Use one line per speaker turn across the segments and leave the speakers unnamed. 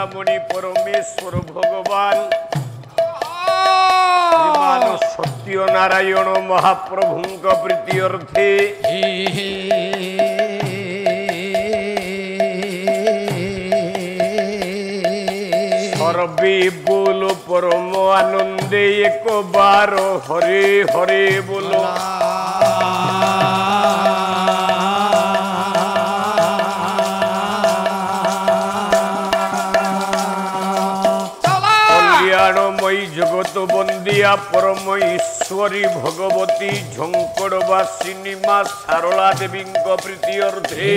চিন্তামণি পরমেশ্বর ভগবান সত্যনারায়ণ মহাপ্রভুঙ্ক প্রীতি অর্থে সর্বে বল পরম আনন্দে একবার হরে হরে বল। কল্যাণময়ী জগত বন্দিয়া পরম ঈশ্বরী ভগবতী ঝঙ্কড়বাসিনী মা সারলা দেবীঙ্ক প্রীতি অর্থে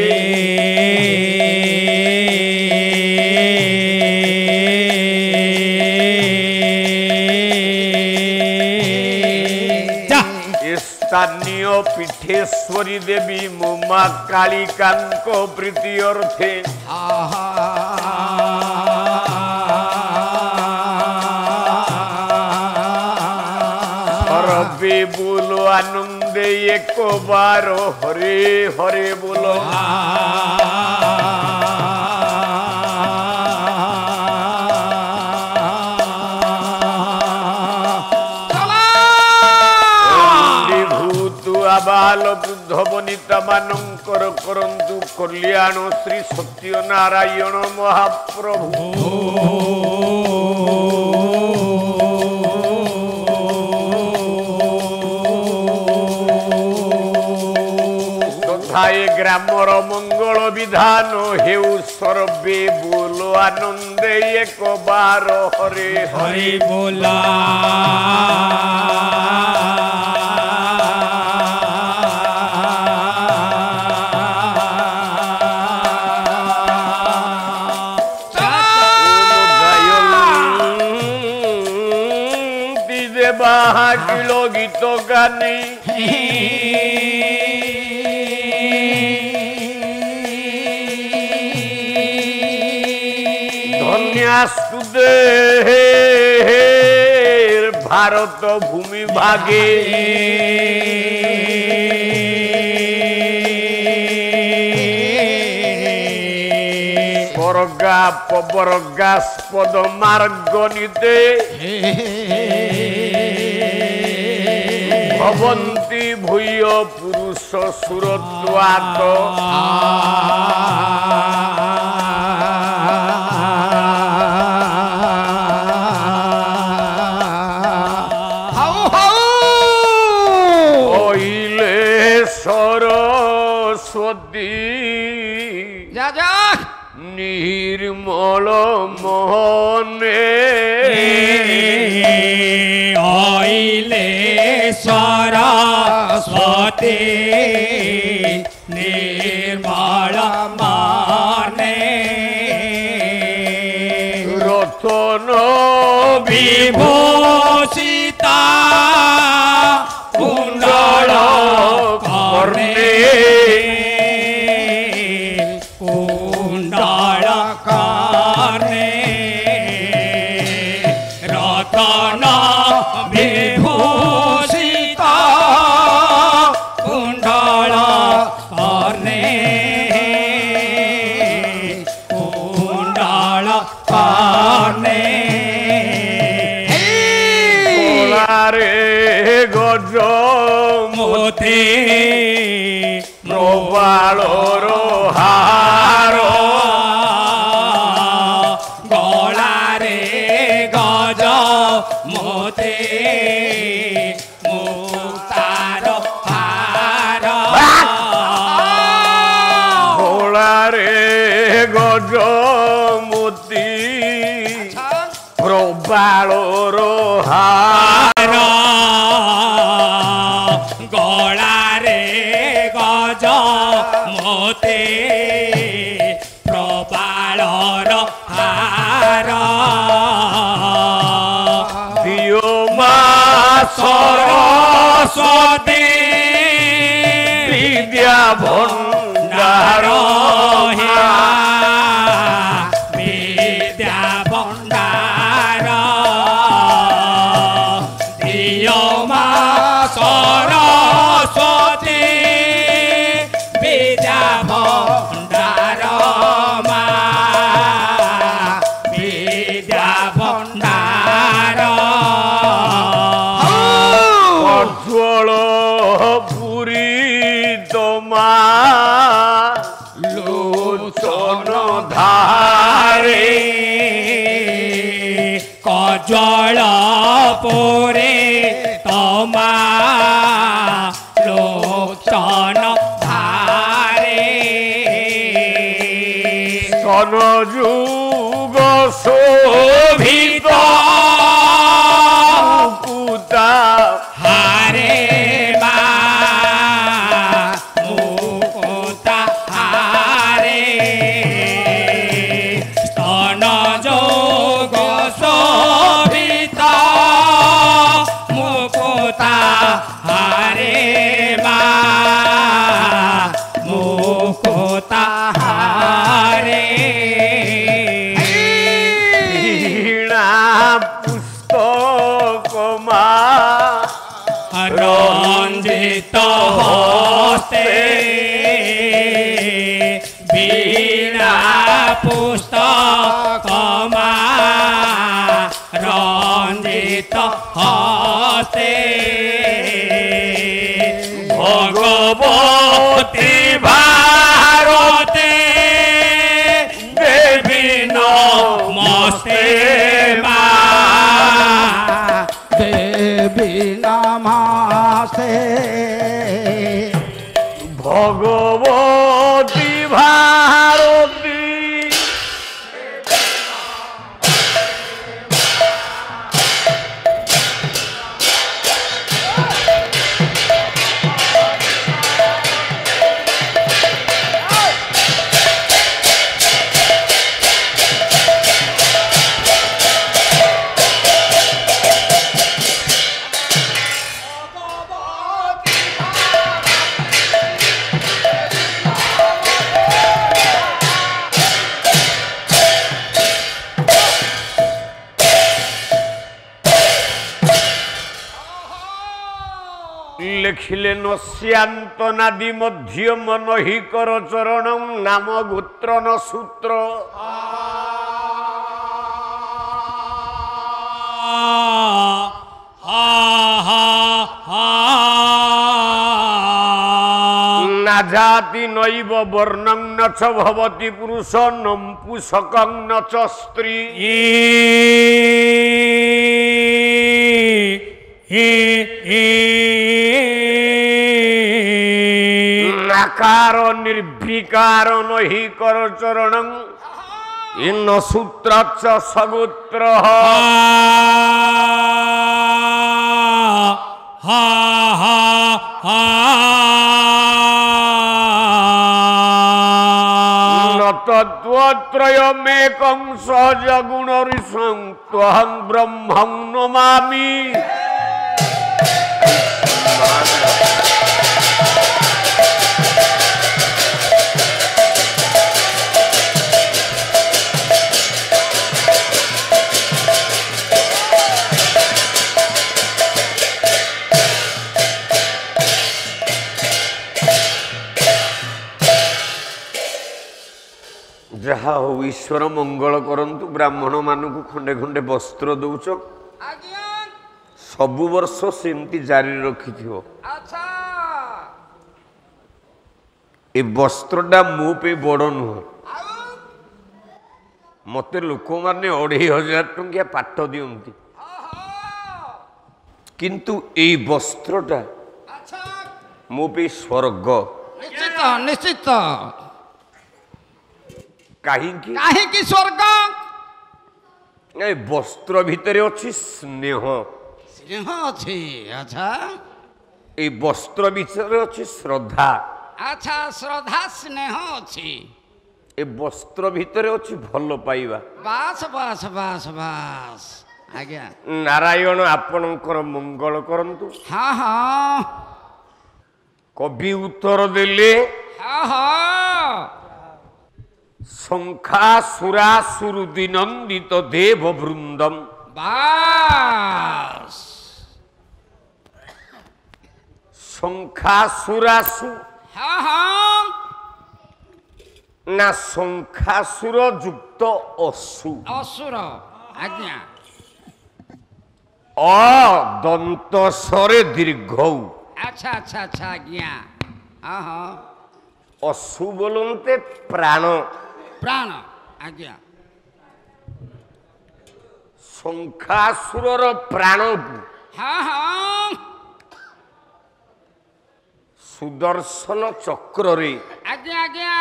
স্থানীয় পীঠেশ্বরী দেবী মুমা কালিকাঙ্ক প্রীতি অর্থে সর্বে বলো আনন্দে একবার হরে হরে বলো। বাল বৃদ্ধ বনিতা মানঙ্কর করন্তু কল্যাণ শ্রী সত্যনারায়ণ মহাপ্রভু। তথায় গ্রামর মঙ্গল বিধান হেউ সর্বে বল আনন্দে একবার হরে হরে
बोला।
বাহাকিলো গীত গানে ধন্যাস্তু দেহের ভারত ভূমি ভাগে স্বর্গা পবর্গাস্পদ মার্গ নিতে ভবন্তি ভূয় পুরুষ সুরত্বাত হইলে সরস্বতী নির্মল মোহনে
হইলে সরস্বতী নির্মল মনে
রতন
বিভূষিতা কুণ্ডল কর্ণে কুণ্ডল কর্ণে রতন বিভূষিতা কুণ্ডল কর্ণে কুণ্ডল কর্ণে
রে গজ
মোতে
প্রবালর হার
গলারে গজ মোতে মুক্তার হার
গোলারে গজ মোতি প্রবালর হার
গলারে গজ মোতে প্রবালর হার
দিও মা
সরস্বতী
বিদ্যা ভণ্ডার
বিদ্যা ভণ্ডার দিও মা সরস্বতী বিদ্যা ভণ্ডার মা পরে তোমা লোচন ধারে
সনযুগ শোভিত মুকুতা
হারে মা মুকুতা হারে স্তন যোগ শোভিত মুকুতা হারে মা মুকুতা হারে
বীণা পুস্তক মা
রঞ্জিত হস্তে বীণা পুস্তক মা রঞ্জিত হস্তে ভগবতী ভারতে দেবী নমস্তে মা
দেবী নমস্তে
ভগবতী ভারতী লিখিলেন শ্যান্তনাদি মধ্যম নহিকর চরণং নাম গোত্র ন সূত্র না জাতি নৈব বর্ণং ন চ ভবতি পুরুষ নপুসকং ন চ স্ত্রী নাকার নির্বিকার নহি কর চরণং ইন্ন সূত্র চ সগোত্র তত্ত্বত্রয়মেকং সহজ গুণরিষং ত্বহং ব্রহ্মং নমামি ଯାହା ହଉ ଈଶ୍ୱର ମଙ୍ଗଳ କରନ୍ତୁ ବ୍ରାହ୍ମଣ ମାନଙ୍କୁ ଖଣ୍ଡେ ଖଣ୍ଡେ ବସ୍ତ୍ର ଦଉଛ ସବୁ ବର୍ଷ ସେମିତି ଜାରି ରଖିଥିବ ଏ ବସ୍ତ୍ରଟା ମୋ ପାଇଁ ବଡ଼ ନୁହଁ ମତେ ଲୋକମାନେ 2500 ଟଙ୍କିଆ ପାଟ ଦିଅନ୍ତି କିନ୍ତୁ ଏଇ ବସ୍ତ୍ରଟା ମୋ ପାଇଁ ସ୍ୱର୍ଗ
ନିଶ୍ଚିତ ନିଶ୍ଚିତ
କାହିଁକି
କାହିଁକି ସ୍ୱର୍ଗ
ଏ ବସ୍ତ୍ର ଭିତରେ ଅଛି ସ୍ନେହ
ସ୍ନେହ ଅଛି ଆଚ୍ଛା
এই বস্ত্র ভিতরে ଅଛି শ্রদ্ধা
ଆଚ୍ଛା ଶ୍ରଦ୍ଧା ସ୍ନେହ ଅଛି
ଏ ବସ୍ତ୍ର ଭିତରେ ଅଛି ଭଲ ପାଇବା
ବାସ ବାସ ବାସ ବାସ ଆଜ୍ଞା
ନାରାୟଣ ଆପଣଙ୍କର ମଙ୍ଗଳ କରନ୍ତୁ
ହଁ ହଁ
କବି ଉତ୍ତର ଦେଲେ
ହଁ ହଁ
ଶଙ୍ଖାସୁରାସୁରୁଦି ନନ୍ଦିତ ଦେବ ବୃନ୍ଦମ
ବାସ
ଶଙ୍ଖାସୁରାସୁ
ହଁ ହଁ
ନା ଶଙ୍ଖାସୁର ଯୁକ୍ତ ଅସୁ
ଅସୁର ଆଜ୍ଞା
ଅ ଦନ୍ତ ସରେ ଦୀର୍ଘଉ
ଆଚ୍ଛା ଆଚ୍ଛା ଆଚ୍ଛା ଆଜ୍ଞା ହଁ ହଁ
ଅସୁ ବୋଲନ୍ତେ ପ୍ରାଣ
ପ୍ରାଣ ଆଜ୍ଞା
ଶଙ୍ଖାସୁରର ପ୍ରାଣକୁ
ହଁ ହଁ
ସୁଦର୍ଶନ ଚକ୍ରରେ
ଆଜ୍ଞା ଆଜ୍ଞା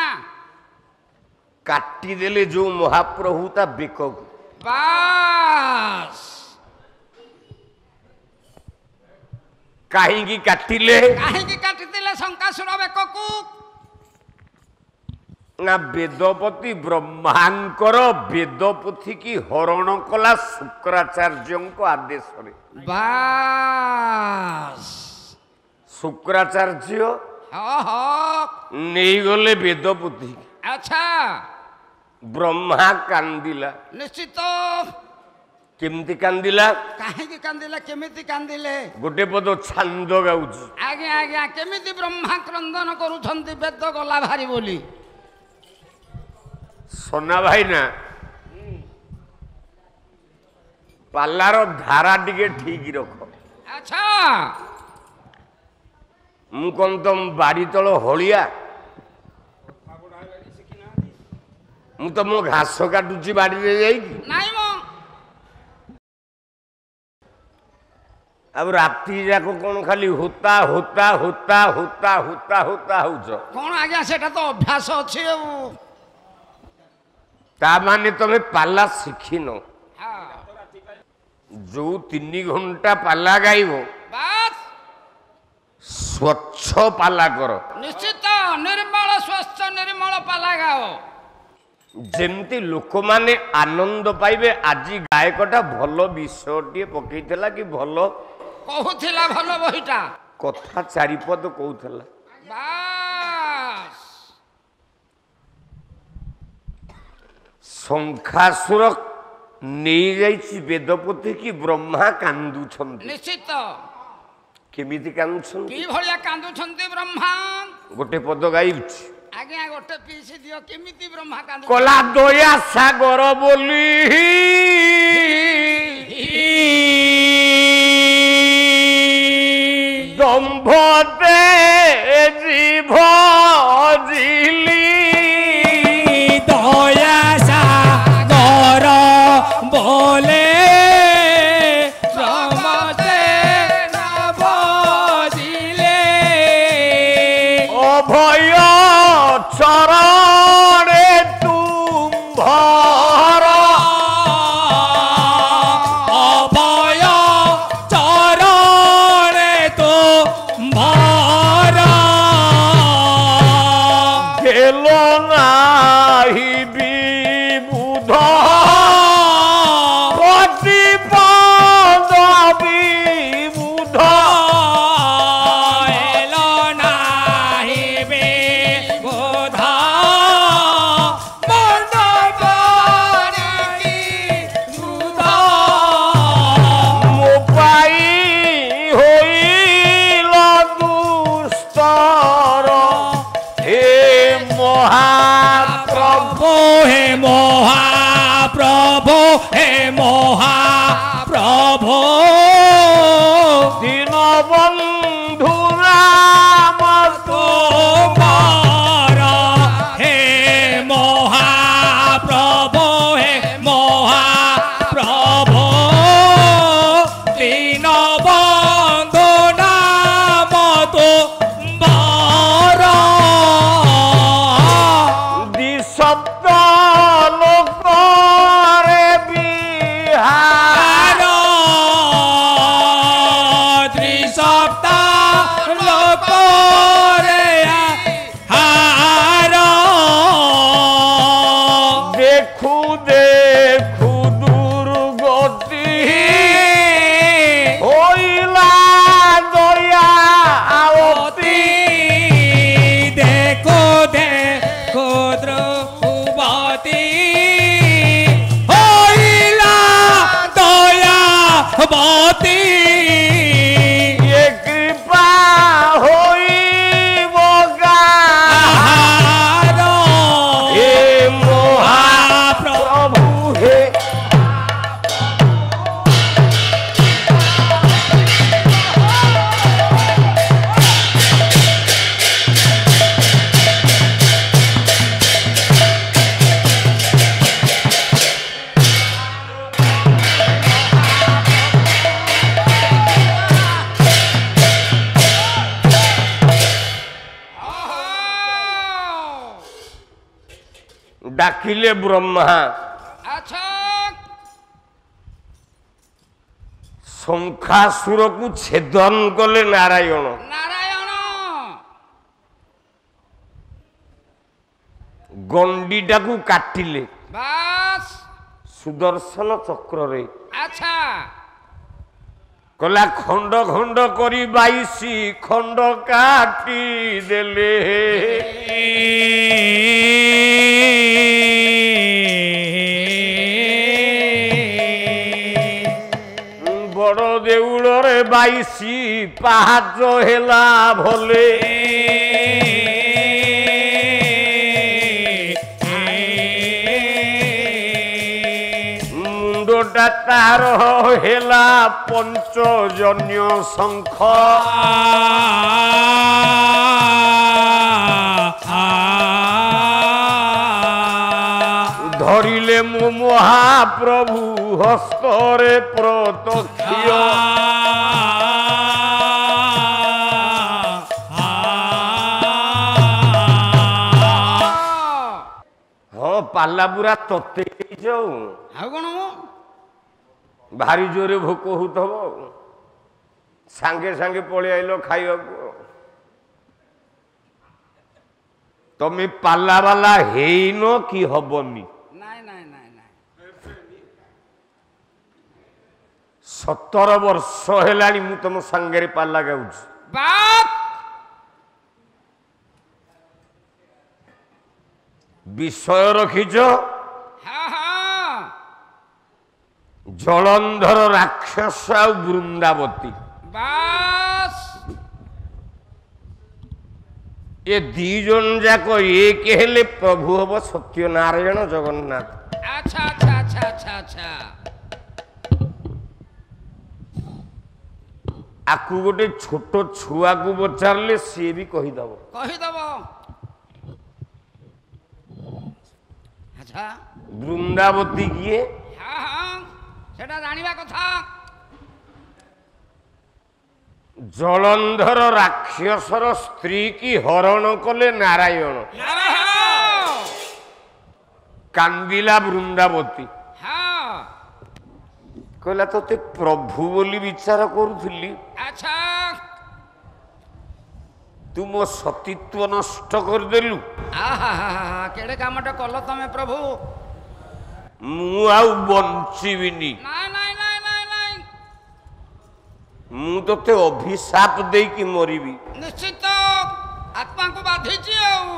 କାଟିଦେଲେ ଯୋଉ ମହାପ୍ରଭୁ ତା ବେକକୁ
ବାସ୍
କାହିଁକି କାଟିଲେ
କାହିଁକି କାଟିଥିଲେ ଶଙ୍କାସୁର ବେକକୁ
ନା ବେଦପତି ବ୍ରହ୍ମାଙ୍କର ବେଦପୋଥି କି ହରଣ କଲା ଶୁକ୍ରାଚାର୍ଯ୍ୟଙ୍କ ଆଦେଶରେ
ବାସ୍
ଶୁକ୍ରାଚାର୍ଯ୍ୟ
ହଁ ହଁ
ନେଇଗଲେ ବେଦପୋଥି
ଆଚ୍ଛା
ବ୍ରହ୍ମା କାନ୍ଦିଲା
ନିଶ୍ଚିତ
କେମିତି କାନ୍ଦିଲା
କାହିଁକି କାନ୍ଦିଲେ କେମିତି କାନ୍ଦିଲେ
ଗୋଟେ ପଦ ଛାନ୍ଦ ଗାଉଛି
ଆଜ୍ଞା ଆଜ୍ଞା କେମିତି ବ୍ରହ୍ମା କ୍ରନ୍ଦନ କରୁଛନ୍ତି ବେଦ ଗଲା ଭାରି ବୋଲି
ସନା ଭାଇନା ପାଲାର ଧାରା ଟିକେ ଠିକ ରଖ
ଆଚ୍ଛା
ମୁଁ କଣ ତମ ବାଡି ତଳ ହଳିଆ ମୁଁ ତ ମୋ ଘାସ କାଟୁଛି ବାଡିରେ ଯାଇକି
ନାଇଁ ମ
ଆଉ ରାତି ଯାକ କଣ ଖାଲି ହୋତା ହୋତା ହୋତା ହୋତା ହୋତା ହୋତା ହଉଛ
କଣ ଆଜ୍ଞା ସେଟା ତ ଅଭ୍ୟାସ ଅଛି ଆଉ
ତା ମାନେ ତମେ ପାଲା ଶିଖିନ
ହଁ
ଯୋଉ 3 ଘଣ୍ଟା ପାଲା ଗାଇବ
ବାସ୍
ସ୍ୱଚ୍ଛ ପାଲା କର
ନିଶ୍ଚିତ ନିର୍ମଳ ସ୍ୱଚ୍ଛ ନିର୍ମଳ ପାଲା ଗାଅ
ଯେମିତି ଲୋକମାନେ ଆନନ୍ଦ ପାଇବେ ଆଜି ଗାୟକଟା ଭଲ ବିଷୟଟିଏ ପକେଇଥିଲା କି ଭଲ
କହୁଥିଲା ଭଲ ବହିଟା
କଥା ଚାରିପଦ କହୁଥିଲା
ବାସ୍
ଶଙ୍ଖାସୁର ନେଇଯାଇଛି ବେଦପୋଥି କି ବ୍ରହ୍ମା କାନ୍ଦୁଛନ୍ତି
ନିଶ୍ଚିତ
କେମିତି କାନ୍ଦୁଛନ୍ତି
କି ଭଳିଆ କାନ୍ଦୁଛନ୍ତି ବ୍ରହ୍ମା
ଗୋଟେ ପଦ ଗାଇଛି
ଆଜ୍ଞା ଗୋଟେ ପିସ୍ ଦିଅ କେମିତି ବ୍ରହ୍ମା କାନ୍ଦୁ
କଲା ଦୟା ସାଗର ବୋଲି ଦମ୍ଭ ଜୀଭ ଜିଲି
দয়া সাগর বলে সমতে নবজিলে
অভয় চরণে তুম্ভর
অভয় চরণে তো ভর
গেল নাহি বিবুধ প্রতিপদ বিবুধ
এলো নাহিবে বোধা মণ্ডপনি সুধা
মো পাই হইল দুস্তর হে মহাপ্রভু
প্রভু হে মহাপ্রভু
দীনবন্ধু রাম
তোমার হে মহাপ্রভু হে মহাপ্রভু দীনবন্ধু নাম তোমার
দ্বিশব্দ লোকরে বিহার
ত্রিসপ্তাহ লোকরে হার
দেখু দেখু দুর্গতি হইল ଡାକିଲେ ବ୍ରହ୍ମା,
ଆଚ୍ଛା
ଶଙ୍ଖାସୁରକୁ ଛେଦନ କଲେ ନାରାୟଣ।
ନାରାୟଣ
ଗଣ୍ଡିଟାକୁ କାଟିଲେ
ବାସ୍
ସୁଦର୍ଶନ ଚକ୍ରରେ।
ଆଚ୍ଛା
କଲା ଖଣ୍ଡ ଖଣ୍ଡ କରି 22 ଖଣ୍ଡ କାଟି ଦେଲେ। ବଡ଼ ଦେଉଳରେ 22 ପାହାଚ ହେଲା ଭଲେ। ମୁଣ୍ଡଟା ତାର ହେଲା ପଞ୍ଚଜନ୍ୟ ଶଙ୍ଖ। ଧରିଲେ ମୋ ମହାପ୍ରଭୁ ହସ୍ତରେ ପ୍ରତକ୍ଷ। ହଁ ପାଲା ପୁରା ତତେ ଯାଉ।
ଆଉ କଣ ମୁଁ
ଭାରି ଜୋରେ ଭୋକ ହଉଥିବ, ସାଙ୍ଗେ ସାଙ୍ଗେ ପଳେଇ ଆଇଲ ଖାଇବାକୁ। ତମେ ପାଲା ବାଲା ହେଇନ କି ହବନି?
ନାଇଁ ନାଇଁ ନାଇଁ ନାଇଁ
17 ବର୍ଷ ହେଲାଣି ମୁଁ ତମ ସାଙ୍ଗରେ ପାଲା ଗାଉଛି।
ବାପ
ବିଷୟ ରଖିଛ
ହଁ ହଁ
ଜଳନ୍ଧର ରାକ୍ଷସ ଆଉ ବୃନ୍ଦାବତୀ।
ବାସ୍
ଏ ଦି ଜଣ ଯାକ ଏକ ହେଲେ ପ୍ରଭୁ ହବ ସତ୍ୟନାରାୟଣ ଜଗନ୍ନାଥ।
ଆଚ୍ଛା ଆଚ୍ଛା ଆଚ୍ଛା ଆଚ୍ଛା ଆଚ୍ଛା
ଆକୁ ଗୋଟେ ଛୋଟ ଛୁଆକୁ ପଚାରିଲେ ସିଏ ବି କହିଦବ।
କହିଦବ ଆଚ୍ଛା
ବୃନ୍ଦାବତୀ କିଏ?
ହଁ ହଁ ସେଟା ଜାଣିବା କଥା।
ଜଳନ୍ଧର ରାକ୍ଷସର ସ୍ତ୍ରୀ କି ହରଣ କଲେ ନାରାୟଣ। କାନ୍ଦିଲା ବୃନ୍ଦାବତୀ,
ହଁ
କହିଲା ତତେ ପ୍ରଭୁ ବୋଲି ବିଚାର କରୁଥିଲି,
ଆଚ୍ଛା
ତୁ ମୋ ସତୀତ୍ଵ ନଷ୍ଟ କରିଦେଲୁ।
ଆହା କେଡେ କାମଟା କଲ ତମେ ପ୍ରଭୁ।
ମୁଁ ଆଉ ବଞ୍ଚିବିନି,
ନାଇଁ ନାଇଁ ନାଇଁ ନାଇଁ ନାଇଁ
ମୁଁ ତତେ ଅଭିଶାପ ଦେଇକି ମରିବି।
ନିଶ୍ଚିତ ଆତ୍ମାକୁ ବାଧିଛି ଆଉ।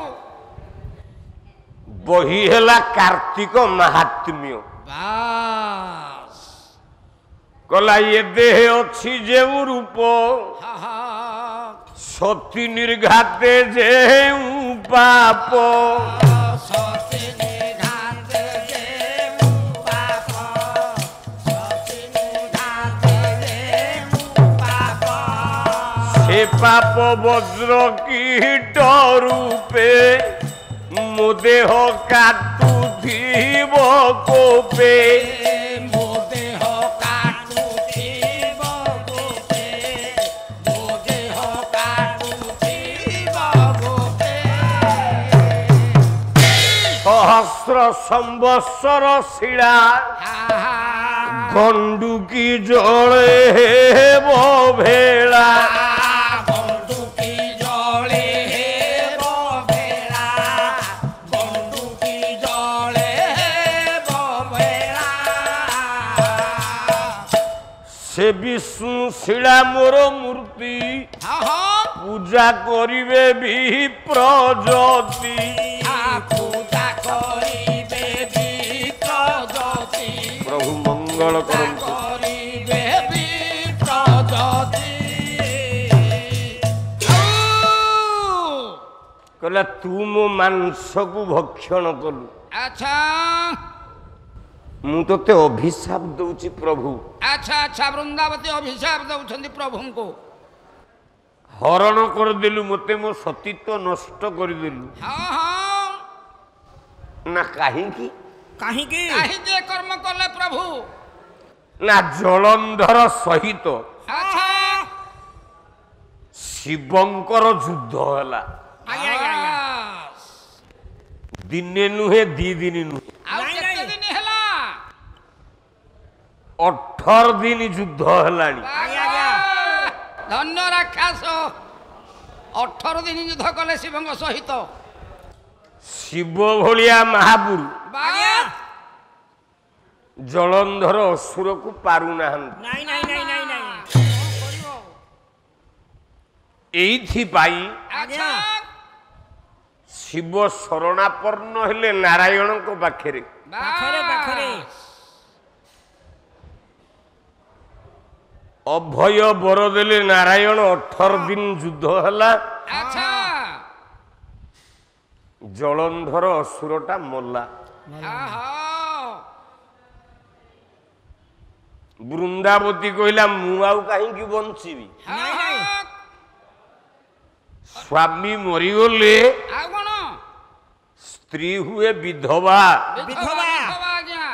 ବହି ହେଲା କାର୍ତ୍ତିକ ମାହାତ୍ମ୍ୟ।
ବାସ୍
କଲା ଏ ଦେହ ଅଛି ଯେଉଁ ରୂପ,
ହଁ ହଁ
ସତୀ ନିର୍ଘାତେ ଯେଉଁ ପାପ।
ସତୀ ନିଘାତେ ଯେଉଁ ପାପ, ସତୀ ନିଘାତେ ଯେଉଁ ପାପ।
ସେ ପାପ ବଜ୍ର କୀଟ ରୂପେ ମୋ ଦେହ କାଟୁଥିବ କୋପେ।
ମୋ ଦେହ କାଟୁଥିବ ଗୋପେ, ମୋ ଦେହ କାଟୁଥିବ ଗୋପେ।
ସହସ୍ର ସମ୍ବତ୍ସର ଶିଳା ଗଣ୍ଡୁକି ଜଳେ ହେବ ଭେଳା।
ବନ୍ଦୁକି ଜଳେ ହେବ ଭେଳା, ବନ୍ଦୁକି ଜଳେ ହେବ ଭେଳା।
ସେ ବିଷ୍ଣୁ ଶିଳା ମୋର ମୂର୍ତ୍ତି, ପୂଜା କରିବେ ବି ପ୍ରଜତି।
ପୂଜା କରିବେ ବିପ୍ରଜତି,
ପ୍ରଭୁ ମଙ୍ଗଳ କରନ୍ତୁ।
କରିବେ ବିପ୍ରଜତି।
କହିଲା ତୁ ମୋ ମାଂସକୁ ଭକ୍ଷଣ କଲୁ,
ଆଚ୍ଛା
ମୁଁ ତତେ ଅଭିଶାପ ଦଉଛି ପ୍ରଭୁ।
ଆଚ୍ଛା ଆଚ୍ଛା ବୃନ୍ଦାବତୀ ଅଭିଶାପ ଦଉଛନ୍ତି ପ୍ରଭୁଙ୍କୁ।
ହରଣ କରିଦେଲୁ, ମତେ ମୋ ସତୀତ୍ଵ ନଷ୍ଟ କରିଦେଲୁ।
ହଁ ହଁ
ନା କାହିଁକି?
କାହିଁକି?
କାହିଁକି ଏ କର୍ମ କଲେ ପ୍ରଭୁ?
ନା ଜଳନ୍ଧର ସହିତ
ଆଚ୍ଛା
ଶିବଙ୍କର ଯୁଦ୍ଧ ହେଲା।
ଆଜ୍ଞା, ଆଜ୍ଞା, ଆଜ୍ଞା।
ଦିନେ ନୁହେଁ 2 ଦିନ ନୁହେଁ
ଆଉ
ନାଇଁ,
କେତେ
ନାଇଁ।
ଦିନ ହେଲା
18 ଦିନ ଯୁଦ୍ଧ ହେଲାଣି।
ଆଜ୍ଞା।
ଧନ୍ୟ ରାକ୍ଷସ 18 ଦିନ ଯୁଦ୍ଧ କଲେ ଶିବଙ୍କ ସହିତ।
ଶିବ ଭଳିଆ ମହାପୁରୁ
ଆଜ୍ଞା।
ଜଳନ୍ଧର ଅସୁରକୁ ପାରୁନାହାନ୍ତି।
ନାଇଁ ନାଇଁ ନାଇଁ ନାଇଁ ନାଇଁ
ଏଇଥିପାଇଁ
ଆଚ୍ଛା
ଶିବ ଶରଣାପନ୍ନ ହେଲେ ନାରାୟଣଙ୍କ ପାଖରେ।
ପାଖରେ ପାଖରେ
ଅଭୟ ବର ଦେଲେ ନାରାୟଣ। 18 ଦିନ ଯୁଦ୍ଧ ହେଲା।
ଆଚ୍ଛା
ଜଳନ୍ଧର ଅସୁରଟା ମଲା।
ଆହା
ବୃନ୍ଦାବତୀ କହିଲା ମୁଁ ଆଉ କାହିଁକି ବଞ୍ଚିବି?
ନାଇଁ, ନାଇଁ।
ସ୍ୱାମୀ ମରିଗଲେ
ଆଉ କଣ
ସ୍ତ୍ରୀ ହୁଏ ବିଧବା,
ବିଧବା।
ଆଜ୍ଞା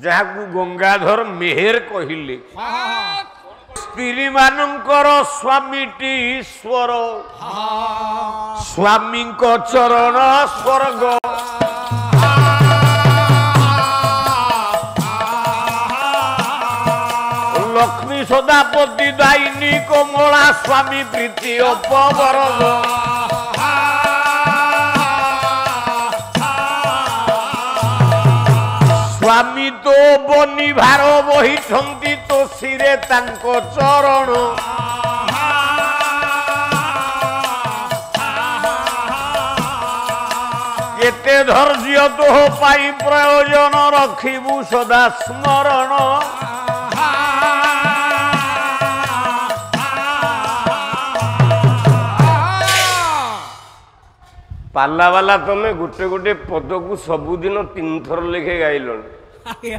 ଯାହାକୁ ଗଙ୍ଗାଧର ମେହେର କହିଲେ।
ହଁ
ସ୍ତ୍ରୀ ମାନଙ୍କର ସ୍ୱାମୀଟି ଈଶ୍ୱର, ସ୍ୱାମୀଙ୍କ ଚରଣ ସ୍ୱର୍ଗ। ଲକ୍ଷ୍ମୀ ସଦାପତି ଦାଇନୀ କମଳା, ସ୍ୱାମୀ ପ୍ରୀତି ଅପବରଗ। ସ୍ୱାମୀ ତ ବନି ଭାର ବହିଛନ୍ତି ତ ଶିରେ ତାଙ୍କ ଚରଣ। କେତେ ଧୈର୍ଯ୍ୟ ତୋହ ପାଇଁ ପ୍ରୟୋଜନ ରଖିବୁ ସଦା ସ୍ମରଣ। ପାଲାବାଲା ତମେ ଗୋଟେ ଗୋଟେ ପଦକୁ ସବୁଦିନ 3 ଥର ଲେଖେ ଗାଇଲଣି।
ଆଜ୍ଞା।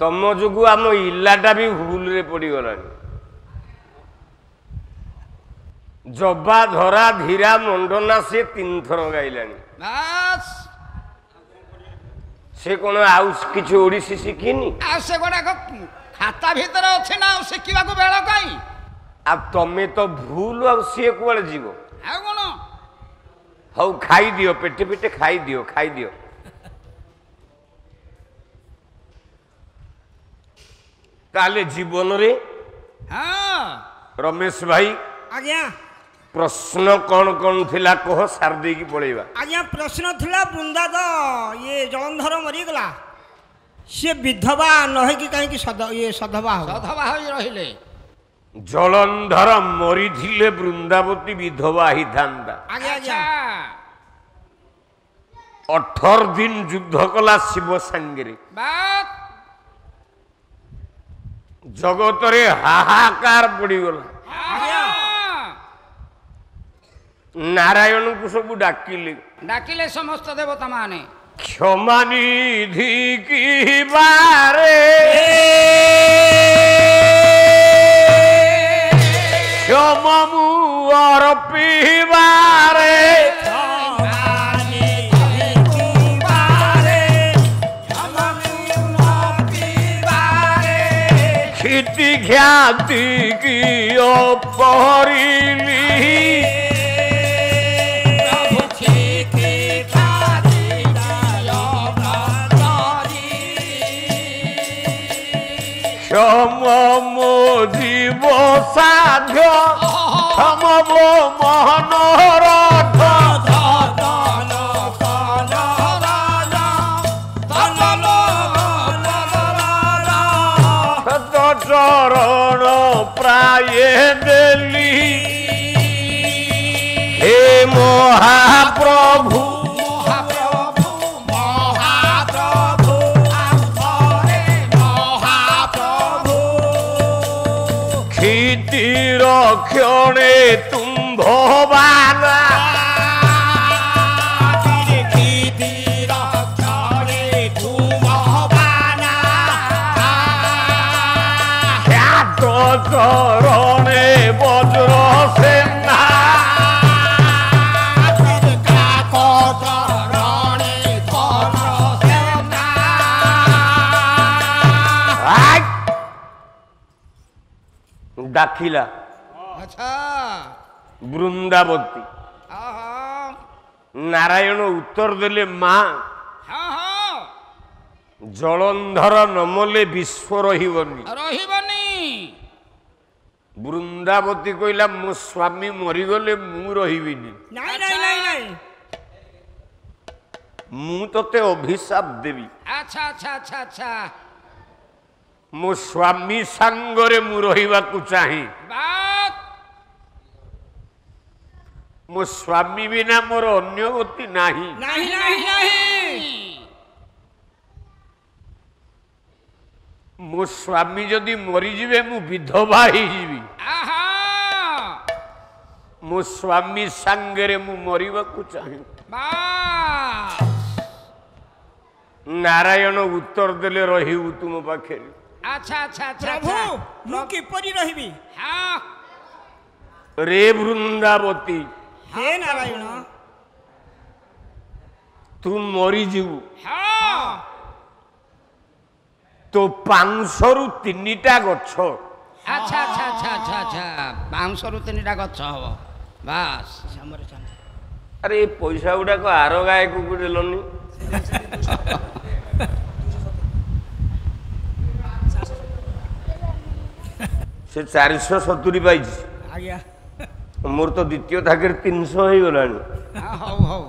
ତମ ଯୋଗୁ ଆମ ଇଲାଟା ବି ଭୁଲରେ ପଡିଗଲାଣି। ଜବା ଧରା ଧୀରା ମଣ୍ଡନା ସେ 3 ଥର ଗାଇଲାଣି।
ବାସ୍
ସେ କଣ ଆଉ କିଛି ଓଡିଶୀ ଶିଖିନି?
ଆଉ ସେଗୁଡାକ ଖାତା ଭିତରେ ଅଛି ନା, ଆଉ ଶିଖିବାକୁ ବେଳ କାଇଁ?
ଆଉ ତମେ ତ ଭୁଲ, ଆଉ ସିଏ କୁଆଡେ ଯିବ?
ଆଉ କଣ
ହଉ ଖାଇଦିଅ, ପେଟେ ପେଟେ ଖାଇଦିଅ, ଖାଇଦିଅ। ତାହେଲେ ଜୀବନରେ
ହଁ
ରମେଶ ଭାଇ
ଆଜ୍ଞା।
ପ୍ରଶ୍ନ କଣ କଣ ଥିଲା କହ, ସାରି ଦେଇକି ପଳେଇବା।
ଆଜ୍ଞା ପ୍ରଶ୍ନ ଥିଲା ବୃନ୍ଦା ତ ଇଏ ଜଳନ୍ଧର ମରିଗଲା, ସିଏ ବିଧବା ନ ହେଇକି କାହିଁକି ସଧବା ହବ?
ସଧବା ହୋଇ ରହିଲେ।
ଜଳନ୍ଧର ମରିଥିଲେ ବୃନ୍ଦାବତୀ ବିଧବା ହେଇଥାନ୍ତା।
ଆଜ୍ଞା ଆଜ୍ଞା।
18 ଦିନ ଯୁଦ୍ଧ କଲା ଶିବ ସାଙ୍ଗରେ।
ବାସ୍
ଜଗତରେ ହାହାକାର ପଡିଗଲା।
ଆଜ୍ଞା।
ନାରାୟଣଙ୍କୁ ସବୁ ଡାକିଲେ।
ଡାକିଲେ ସମସ୍ତ ଦେବତା ମାନେ।
କ୍ଷମା ନିଧି କିବାରେ, କ୍ଷମା ମୁଁ ଅର୍ପିବାରେ, କ୍ଷିତି ଖ୍ୟାତି କି ଅପହରିଲି, କ୍ଷମ ମୋ ଜୀବ ସାଧ୍ୟ, କ୍ଷମ ମୋ ମନରଥ, ଚରଣ ପ୍ରାୟ ଦେଲି, ହେ ମହାପ୍ରଭୁ କ୍ଷିତିର କ୍ଷଣେ ତୁମ୍ଭବାନା, ଖ୍ୟାତ ଚରଣେ ବଜ୍ର ସେନା, ଡାକିଲା
ଆଚ୍ଛା
ବୃନ୍ଦାବତୀ। ନାରାୟଣ ଉତ୍ତର ଦେଲେ ମା
ହଁ ହଁ
ଜଳନ୍ଧର ନମଲେ ବିଶ୍ୱ ରହିବନି।
ରହିବନି।
ବୃନ୍ଦାବତୀ କହିଲା ମୋ ସ୍ୱାମୀ ମରିଗଲେ ମୁଁ ରହିବିନି।
ନାଇଁ ନାଇଁ ନାଇଁ ନାଇଁ
ମୁଁ ତତେ ଅଭିଶାପ ଦେବି।
ଆଚ୍ଛା ଆଚ୍ଛା ଆଚ୍ଛା ଆଚ୍ଛା
ମୋ ସ୍ୱାମୀ ସାଙ୍ଗରେ ମୁଁ ରହିବାକୁ ଚାହେଁ।
ବାସ୍
ମୋ ସ୍ୱାମୀ ବିନା ମୋର ଅନ୍ୟ ଗତି ନାହିଁ।
ନାହିଁ ନାହିଁ ନାହିଁ
ମୋ ସ୍ୱାମୀ ଯଦି ମରିଯିବେ ମୁଁ ବିଧବା ହେଇଯିବି।
ଆହା
ମୋ ସ୍ୱାମୀ ସାଙ୍ଗରେ ମୁଁ ମରିବାକୁ ଚାହେଁ।
ବାସ୍
ନାରାୟଣ ଉତ୍ତର ଦେଲେ ରହିବୁ ତୁମ ପାଖରେ।
ଆଚ୍ଛା ଆଚ୍ଛା ଆଚ୍ଛା
ପ୍ରଭୁ
ଆଚ୍ଛା
ମୁଁ କିପରି ରହିବି?
ହଁ
ରେ ବୃନ୍ଦାବତୀ
ହେ ନାରାୟଣ
ତୁ ମରିଯିବୁ।
ହଁ
ତୋ ପାଉଁଶରୁ 3ଟା ଗଛ
ଆଚ୍ଛା ଆଚ୍ଛା ଆଚ୍ଛା ଆଚ୍ଛା ଆଚ୍ଛା 500ରୁ 3ଟା ଗଛ ହବ। ବାସ୍
ଶ୍ୟାମର ଚନ୍ଦ୍ର
ଆରେ ଏ ପଇସା ଗୁଡାକ ଆର ଗାୟକୁ ଦେଲନି। ସେ 470 ପାଇଛି।
ଆଜ୍ଞା
ମୋର ତ ଦ୍ୱିତୀୟ ଥାକରେ 300 ହେଇଗଲାଣି।
ହଁ, ହଉ ହଉ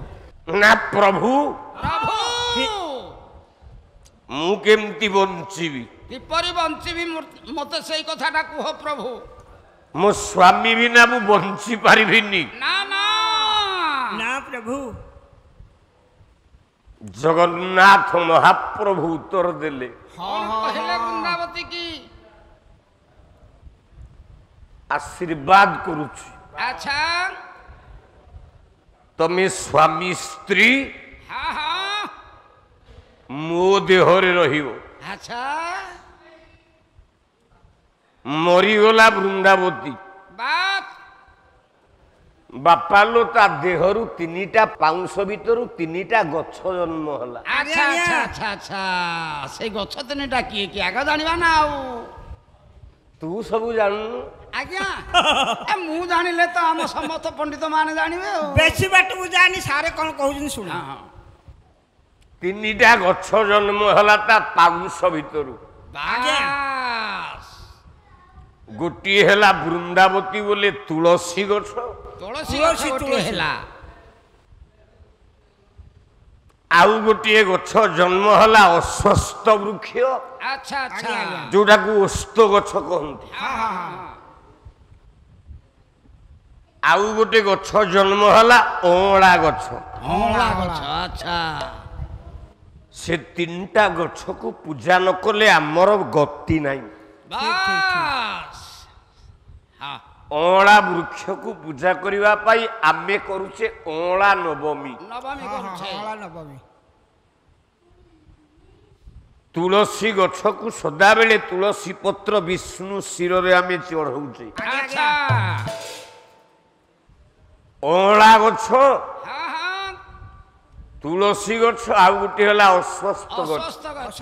ନା ପ୍ରଭୁ
ପ୍ରଭୁ
ମୁଁ କେମିତି ବଞ୍ଚିବି?
କିପରି ବଞ୍ଚିବି ମତେ ସେଇ କଥାଟା କୁହ ପ୍ରଭୁ।
ମୋ ସ୍ୱାମୀ ବିନା ମୁଁ ବଞ୍ଚି ପାରିବିନି।
ନା ନା
ନା ପ୍ରଭୁ
ଜଗନ୍ନାଥ ମହାପ୍ରଭୁ ଉତ୍ତର ଦେଲେ
କଣ କହିଲେ ବୃନ୍ଦାବତୀ କି?
ଆଶୀର୍ବାଦ କରୁଛି
ଆଚ୍ଛା
ତମେ ସ୍ୱାମୀ ସ୍ତ୍ରୀ
ହଁ ହଁ
ମୋ ଦେହରେ ରହିବ।
ଆଚ୍ଛା
ମରିଗଲା ବୃନ୍ଦାବତୀ।
ବାସ୍
ବାପା ଲୋ ତା ଦେହରୁ 3ଟା ପାଉଁଶ ଭିତରୁ 3ଟା ଗଛ ଜନ୍ମ ହେଲା।
ଆଚ୍ଛା ଆଚ୍ଛା ଆଚ୍ଛା ଆଚ୍ଛା ସେଇ ଗଛ 3ଟା କିଏ କିଏ ଆଗ ଜାଣିବା ନା ଆଉ।
ତୁ ସବୁ ଜାଣୁନୁ।
ଆଜ୍ଞା ଏ ମୁଁ ଜାଣିଲେ ତ ଆମ ସମସ୍ତ ପଣ୍ଡିତ ମାନେ ଜାଣିବେ ଆଉ।
ବେଶୀ ବାଟକୁ ଯାନି ସାରେ କଣ କହୁଛନ୍ତି ଶୁଣ।
ହଁ, ହଁ।
3ଟା ଗଛ ଜନ୍ମ ହେଲା ତା ପାଉଁଶ ଭିତରୁ।
ବାସ୍
ଗୋଟିଏ ହେଲା ବୃନ୍ଦାବତୀ ବୋଲେ ତୁଳସୀ ଗଛ।
ତୁଳସୀ ଗଛ
ତୁଳସୀ,
ଗୋଟିଏ
ତୁଳସୀ।
ହେଲା।
ଆଉ ଗୋଟିଏ ଗଛ ଜନ୍ମ ହେଲା ଅଶ୍ୱସ୍ଥ ବୃକ୍ଷ
ଆଚ୍ଛା ଆଚ୍ଛା
ଆଜ୍ଞା, ଆଜ୍ଞା।
ଯୋଉଟାକୁ ଓସ୍ତ ଗଛ କହନ୍ତି।
ହଁ ହଁ ହଁ
ଆଉ ଗୋଟେ ଗଛ ଜନ୍ମ ହେଲା ଅଁଳା ଗଛ।
ଅଁଳା ଗଛ ଆଚ୍ଛା
ସେ 3ଟା ଗଛକୁ ପୂଜା ନ କଲେ ଆମର ଗତି ନାହିଁ।
ବାସ୍ ହଁ
ଅଁଳା ବୃକ୍ଷକୁ ପୂଜା କରିବା ପାଇଁ ଆମେ କରୁଛେ ଅଁଳା ନବମୀ।
ନବମୀ କରୁଛେ
ନବମୀ
ତୁଳସୀ ଗଛକୁ ସଦାବେଳେ ତୁଳସୀ ପତ୍ର ବିଷ୍ଣୁ ଶିରରେ ଆମେ ଚଢ଼ଉଛେ।
ଆଚ୍ଛା
ଅଁଳା ଗଛ
ହଁ ହଁ
ତୁଳସୀ ଗଛ ଆଉ ଗୋଟେ ହେଲା ଅଶ୍ୱସ୍ଥ ଗଛ।
ଅଶ୍ୱସ୍ଥ ଗଛ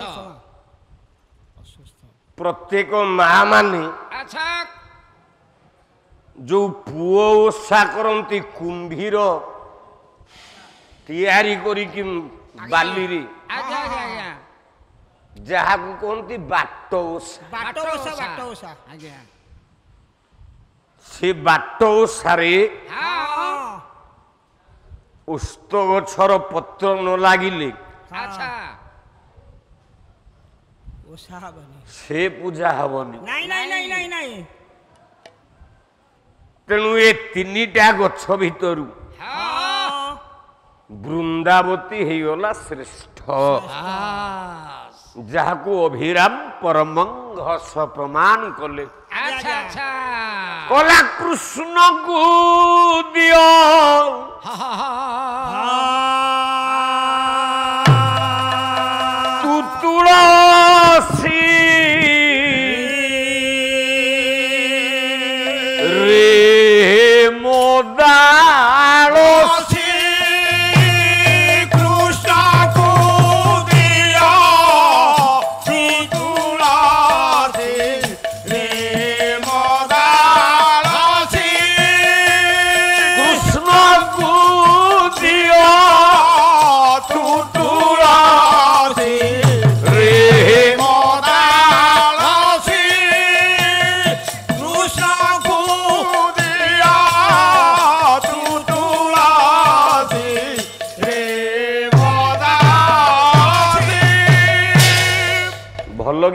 ପ୍ରତ୍ୟେକ ମା ମାନେ
ଆଚ୍ଛା
ଯୋଉ ପୁଅ ଓଷା କରନ୍ତି କୁମ୍ଭୀର ତିଆରି କରିକି ବାଲିରେ
ଆଜ୍ଞା ଆଜ୍ଞା ଆଜ୍ଞା
ଯାହାକୁ କହନ୍ତି ବାଟ ଓଷା।
ବାଟ ଓଷା ବାଟ ଓଷା
ଆଜ୍ଞା
ସେ ବାଟ ଓଷାରେ
ହଁ
ଓସ୍ତ ଗଛର ପତ୍ର ନ ଲାଗିଲେ
ଆଚ୍ଛା
ଓଷା ହବନି।
ସେ ପୂଜା ହବନି।
ନାଇଁ ନାଇଁ ନାଇଁ ନାଇଁ ନାଇଁ
ତେଣୁ ଏ 3ଟା ଗଛ ଭିତରୁ
ହଁ
ବୃନ୍ଦାବତୀ ହେଇଗଲା ଶ୍ରେଷ୍ଠ, ଯାହାକୁ ଅଭିରାମ ପରମହଂସ ପ୍ରମାଣ କଲେ।
ଆଚ୍ଛା ଆଚ୍ଛା
କଲା କୃଷ୍ଣକୁ ଦିଅ ତୁ ତୁଳସୀ ରେ ମୋଦାଳ কৃষ্ণকু দিও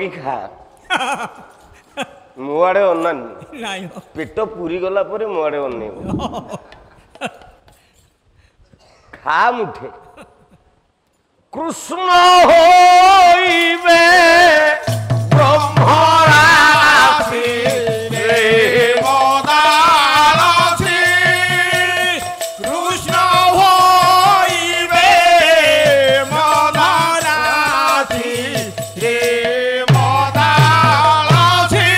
କି ଖା ମୋ ଆଡେ ଅନାନି
ନାଇଁ
ପେଟ ପୁରି ଗଲା ପରେ ମୋ ଆଡେ ଅନେଇବ ଖା ମୁଠେ କୃଷ୍ଣ ହୋଇବେ ବ୍ରହ୍ମରାଶି
কৃষ্ণ হইবে মদারাধি রে মদারাধি।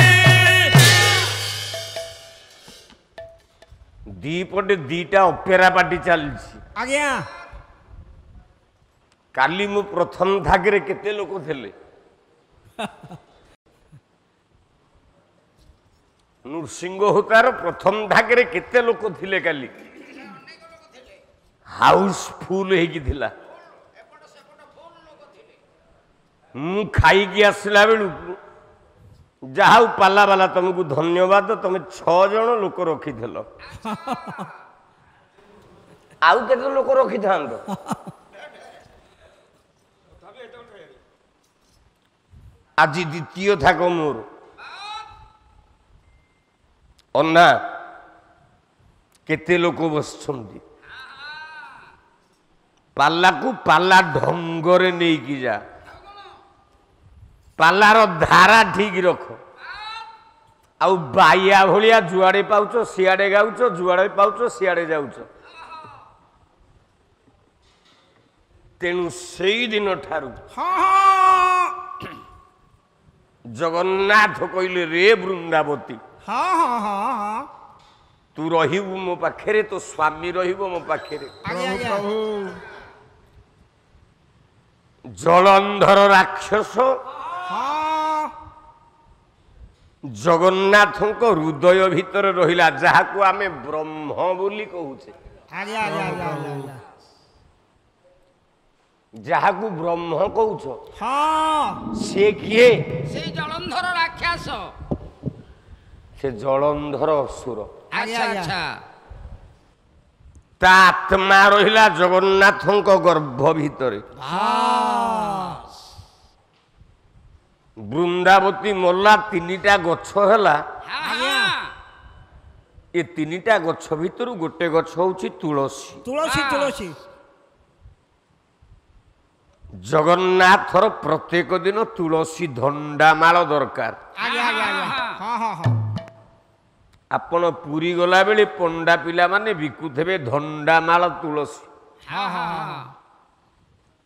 ଦିପଟେ ଦିଟା ଅପେରା ପାର୍ଟି ଚାଲିଛି
ଆଜ୍ଞା
କାଲି ମୁଁ ପ୍ରଥମ ଧାଗରେ କେତେ ଲୋକ ଥିଲେ ନୃସିଂହ ହୋତାର ପ୍ରଥମ ଧାଗରେ କେତେ ଲୋକ ଥିଲେ କାଲି ହାଉସ ଫୁଲ ହେଇକି ଥିଲା ମୁଁ ଖାଇକି ଆସିଲା ବେଳକୁ ଯାହା ହଉ ପାଲା ବାଲା ତମକୁ ଧନ୍ୟବାଦ ତମେ 6 ଜଣ ଲୋକ ରଖିଥିଲ ଆଉ କେତେ ଲୋକ ରଖିଥାନ୍ତ ଆଜି ଦ୍ୱିତୀୟ ଥାକ ମୋର ଅନା କେତେ ଲୋକ ବସିଛନ୍ତି ପାଲାକୁ ପାଲା ଢଙ୍ଗରେ ନେଇକି ଯା ପାଲାର ଧାରା ଠିକ ରଖ ଆଉ ବାଇଆ ଭଳିଆ ଯୁଆଡେ ପାଉଛ ସିଆଡେ ଗାଉଛ ଯୁଆଡେ ପାଉଛ ସିଆଡେ ଯାଉଛ ତେଣୁ ସେଇଦିନ ଠାରୁ ଜଗନ୍ନାଥ କହିଲେ ରେ ବୃନ୍ଦାବତୀ ତୁ ରହିବୁ ମୋ ପାଖରେ ତୋ ସ୍ୱାମୀ ରହିବ ମୋ ପାଖରେ ଜଳନ୍ଧର ରାକ୍ଷସ ଜଗନ୍ନାଥଙ୍କ ହୃଦୟ ଭିତରେ ରହିଲା ଯାହାକୁ ଆମେ ବ୍ରହ୍ମ ବୋଲି କହୁଛେ ଯାହାକୁ ବ୍ରହ୍ମ କହୁଛ ସେ କିଏ
ସେଇ ଜଳନ୍ଧର ରାକ୍ଷସ
ସେ ଜଳନ୍ଧର ଅସୁର
ଆଚ୍ଛା ଆଚ୍ଛା
ତା ଆତ୍ମା ରହିଲା ଜଗନ୍ନାଥଙ୍କ ଗର୍ଭ ଭିତରେ ବୃନ୍ଦାବତୀ ମଲା 3ଟା ଗଛ ହେଲା ଏ 3ଟା ଗଛ ଭିତରୁ ଗୋଟେ ଗଛ ହଉଛି ତୁଳସୀ
ତୁଳସୀ ତୁଳସୀ
ଜଗନ୍ନାଥର ପ୍ରତ୍ୟେକ ଦିନ ତୁଳସୀ ଧଣ୍ଡାମାଳ ଦରକାର ଆପଣ ପୁରୀ ଗଲାବେଳେ ପଣ୍ଡା ପିଲାମାନେ ବିକୁଥିବେ ଧଣ୍ଡାମାଳ ତୁଳସୀ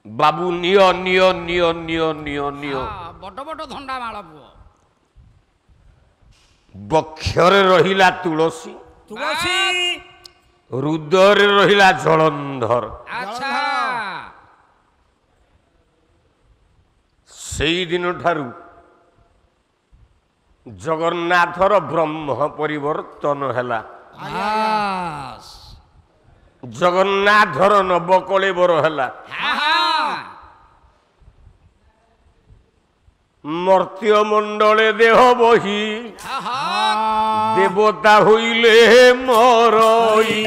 ବାବୁ ନିଅ ନିଅ ନିଅ ନିଅ ନିଅ ନିଅ
ବଡ ବଡ ଧଣ୍ଡାମାଳ ପୁଅ
ବକ୍ଷରେ ରହିଲା ତୁଳସୀ
ତୁଳସୀ
ହୃଦୟରେ ରହିଲା ଜଳନ୍ଧର
ଆଚ୍ଛା
ସେଇ ଦିନ ଠାରୁ ଜଗନ୍ନାଥର ବ୍ରହ୍ମ ପରିବର୍ତ୍ତନ ହେଲା ଜଗନ୍ନାଥର ନବକଳେବର ହେଲା ମର୍ତ୍ତ୍ୟ ମଣ୍ଡଳେ ଦେହ ବହି ଦେବତା ହଇଲେ ମରଇ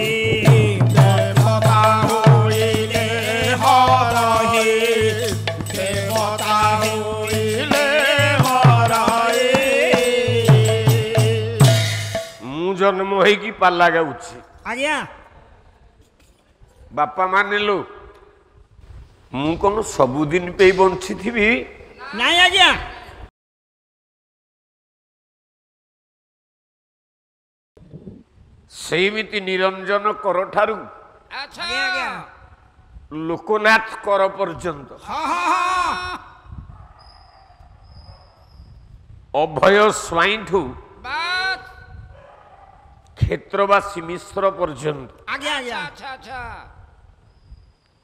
ଜନ୍ମ ହେଇକି ପାଲା ଗାଉଛି
ଆଜ୍ଞା
ବାପା ମାନେ लो ମୁଁ କଣ ସବୁଦିନ ପାଇଁ ବଞ୍ଚିଥିବି
ନାଇଁ ଆଜ୍ଞା
ସେଇମିତି ନିରଞ୍ଜନ କର ଠାରୁ
ଆଚ୍ଛା
ଲୋକନାଥ କର ପର୍ଯ୍ୟନ୍ତ ଅଭୟ ସ୍ୱାଇଁଠୁ କ୍ଷେତ୍ରବାସୀ ମିଶ୍ର ପର୍ଯ୍ୟନ୍ତ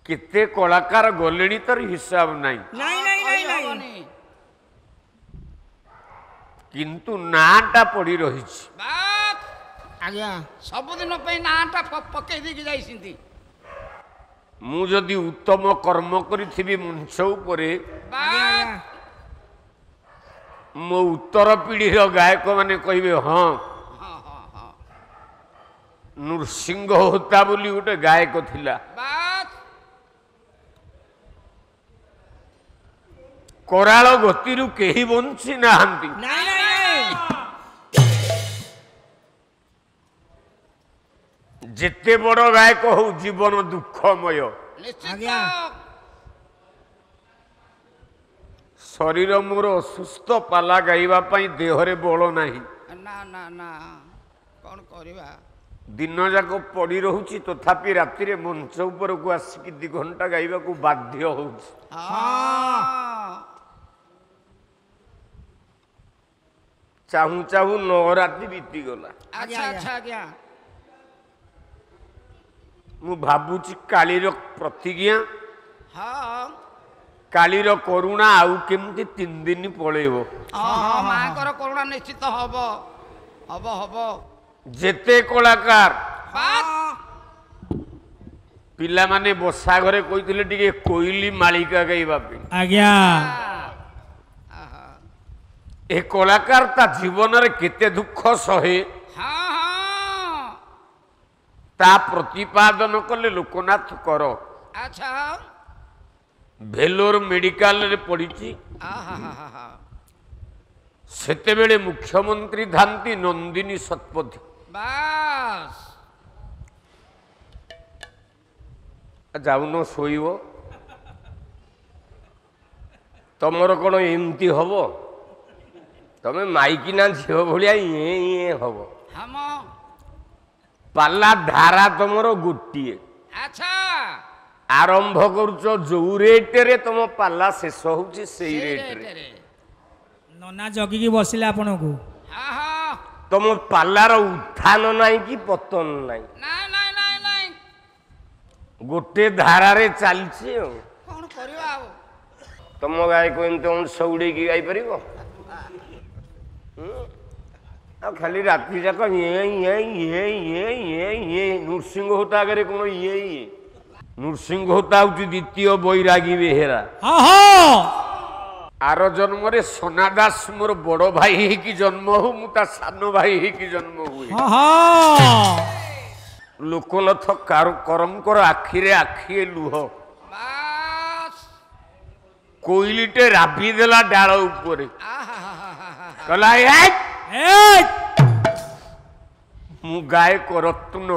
କେତେ କଳାକାର ଗଲେଣି ତାର ହିସାବ ନାହିଁ କିନ୍ତୁ ନାଁଟା ପଡି ରହିଛି
ସବୁଦିନ ପାଇଁ ନାଁଟା ପକେଇ ଦେଇକି ଯାଇଛନ୍ତି
ମୁଁ ଯଦି ଉତ୍ତମ କର୍ମ କରିଥିବି ମଞ୍ଚ ଉପରେ ମୋ ଉତ୍ତର ପିଢ଼ିର ଗାୟକ ମାନେ କହିବେ ହଁ ନୃସିଂହ ହୋତା ବୋଲି ଗୋଟେ ଗାୟକ ଥିଲା କରାଳ ଗତିରୁ କେହି ବଞ୍ଚି ନାହାନ୍ତି।
ନାଇଁ ନାଇଁ ନାଇଁ
ଯେତେ ବଡ଼ ଗାୟକ ହଉ ଜୀବନ ଦୁଃଖମୟ।
ନିଶ୍ଚିତ
ଆଜ୍ଞା।
ଶରୀର ମୋର ଅସୁସ୍ଥ, ପାଲା ଗାଇବା ପାଇଁ ଦେହରେ ବଳ ନାହିଁ।
ନା ନା ନା କଣ କରିବା?
ଦିନ ଯାକ ପଡ଼ି ରହୁଛି, ତଥାପି ରାତିରେ ମଞ୍ଚ ଉପରକୁ ଆସିକି 2 ଘଣ୍ଟା ଗାଇବାକୁ ବାଧ୍ୟ ହଉଛି। ଚାହୁଁ ଚାହୁଁ 9 ରାତି ବିତିଗଲା।
ଆଚ୍ଛା ଆଚ୍ଛା ଆଜ୍ଞା।
ମୁଁ ଭାବୁଛି କାଳିର ପ୍ରତିଜ୍ଞା,
ହଁ
କାଳିର କରୁଣା ଆଉ କେମିତି 3 ଦିନ ପଳେଇବ।
ହଁ ମାଙ୍କର କରୁଣା ନିଶ୍ଚିତ ହବ ହବ ହବ।
ଯେତେ କଳାକାର
ବାସ୍
ପିଲାମାନେ ବସା ଘରେ କହିଥିଲେ ଟିକେ କୋଇଲି ମାଳିକା ଗାଇବା ପାଇଁ।
ଆଜ୍ଞା
ଏ କଳାକାର ତା ଜୀବନରେ କେତେ ଦୁଃଖ ସହେ
ହଁ ହଁ
ତା ପ୍ରତିପାଦନ କଲେ ଲୋକନାଥ କର।
ଆଚ୍ଛା
ଭେଲୋର ମେଡିକାଲରେ ପଡ଼ିଛି। ସେତେବେଳେ ମୁଖ୍ୟମନ୍ତ୍ରୀ ଥାନ୍ତି ନନ୍ଦିନୀ ଶତପଥୀ।
ବାସ୍
ଯାଉନ ଶୋଇବ। ତମର କ'ଣ ଏମିତି ହବ? ତମେ ମାଇକିନା ଝିଅ ଭଳିଆ ଇଏ ଇଏ ହବ।
ହମ
ପାଲା ଧାରା ତମର ଗୋଟିଏ।
ଆଚ୍ଛା
ଆରମ୍ଭ କରୁଛ ଯୋଉ ରେଟରେ ତମ ପାଲା ଶେଷ ହଉଛି ସେଇ ରେଟରେ।
ନନା ଜଗିକି ବସିଲେ ଆପଣଙ୍କୁ।
ହଁ ହଁ
ତମ ପାଲାର ଉତ୍ଥାନ ନାହିଁ କି ପତନ ନାହିଁ,
ନାଇଁ ନାଇଁ ନାଇଁ ନାଇଁ
ଗୋଟେ ଧାରାରେ ଚାଲିଛି। ଆଉ
କଣ କରିବା ଆଉ?
ତମ ଗାୟକ ଏମିତି ଅଂଶ ଉଡେଇକି ଗାଇପାରିବ? ଆଉ ଖାଲି ରାତି ଯାକ ଇଏ ଇଏ ଇଏ ଇଏ ଇଏ ଇଏ। ନୃସିଂହ ହୋତା ଆଗରେ କ'ଣ ଇଏ ଇଏ? ନୃସିଂହ ହୋତା ହଉଛି ଦ୍ୱିତୀୟ ବୈରାଗୀ ବେହେରା। ଆର ଜନ୍ମରେ ସନା ଦାସ ମୋର ବଡ଼ ଭାଇ ହେଇକି ଜନ୍ମ ହଉ, ମୁଁ ତା ସାନ ଭାଇ ହେଇକି ଜନ୍ମ ହୁଏ। ଲୋକନାଥ କରମଙ୍କର ଆଖିରେ ଆଖିଏ ଲୁହ।
ବାସ୍
କୋଇଲିଟେ ରାବି ଦେଲା ଡାଳ ଉପରେ, କହିଲା ମୁଁ ଗାୟକ ରତ୍ନ।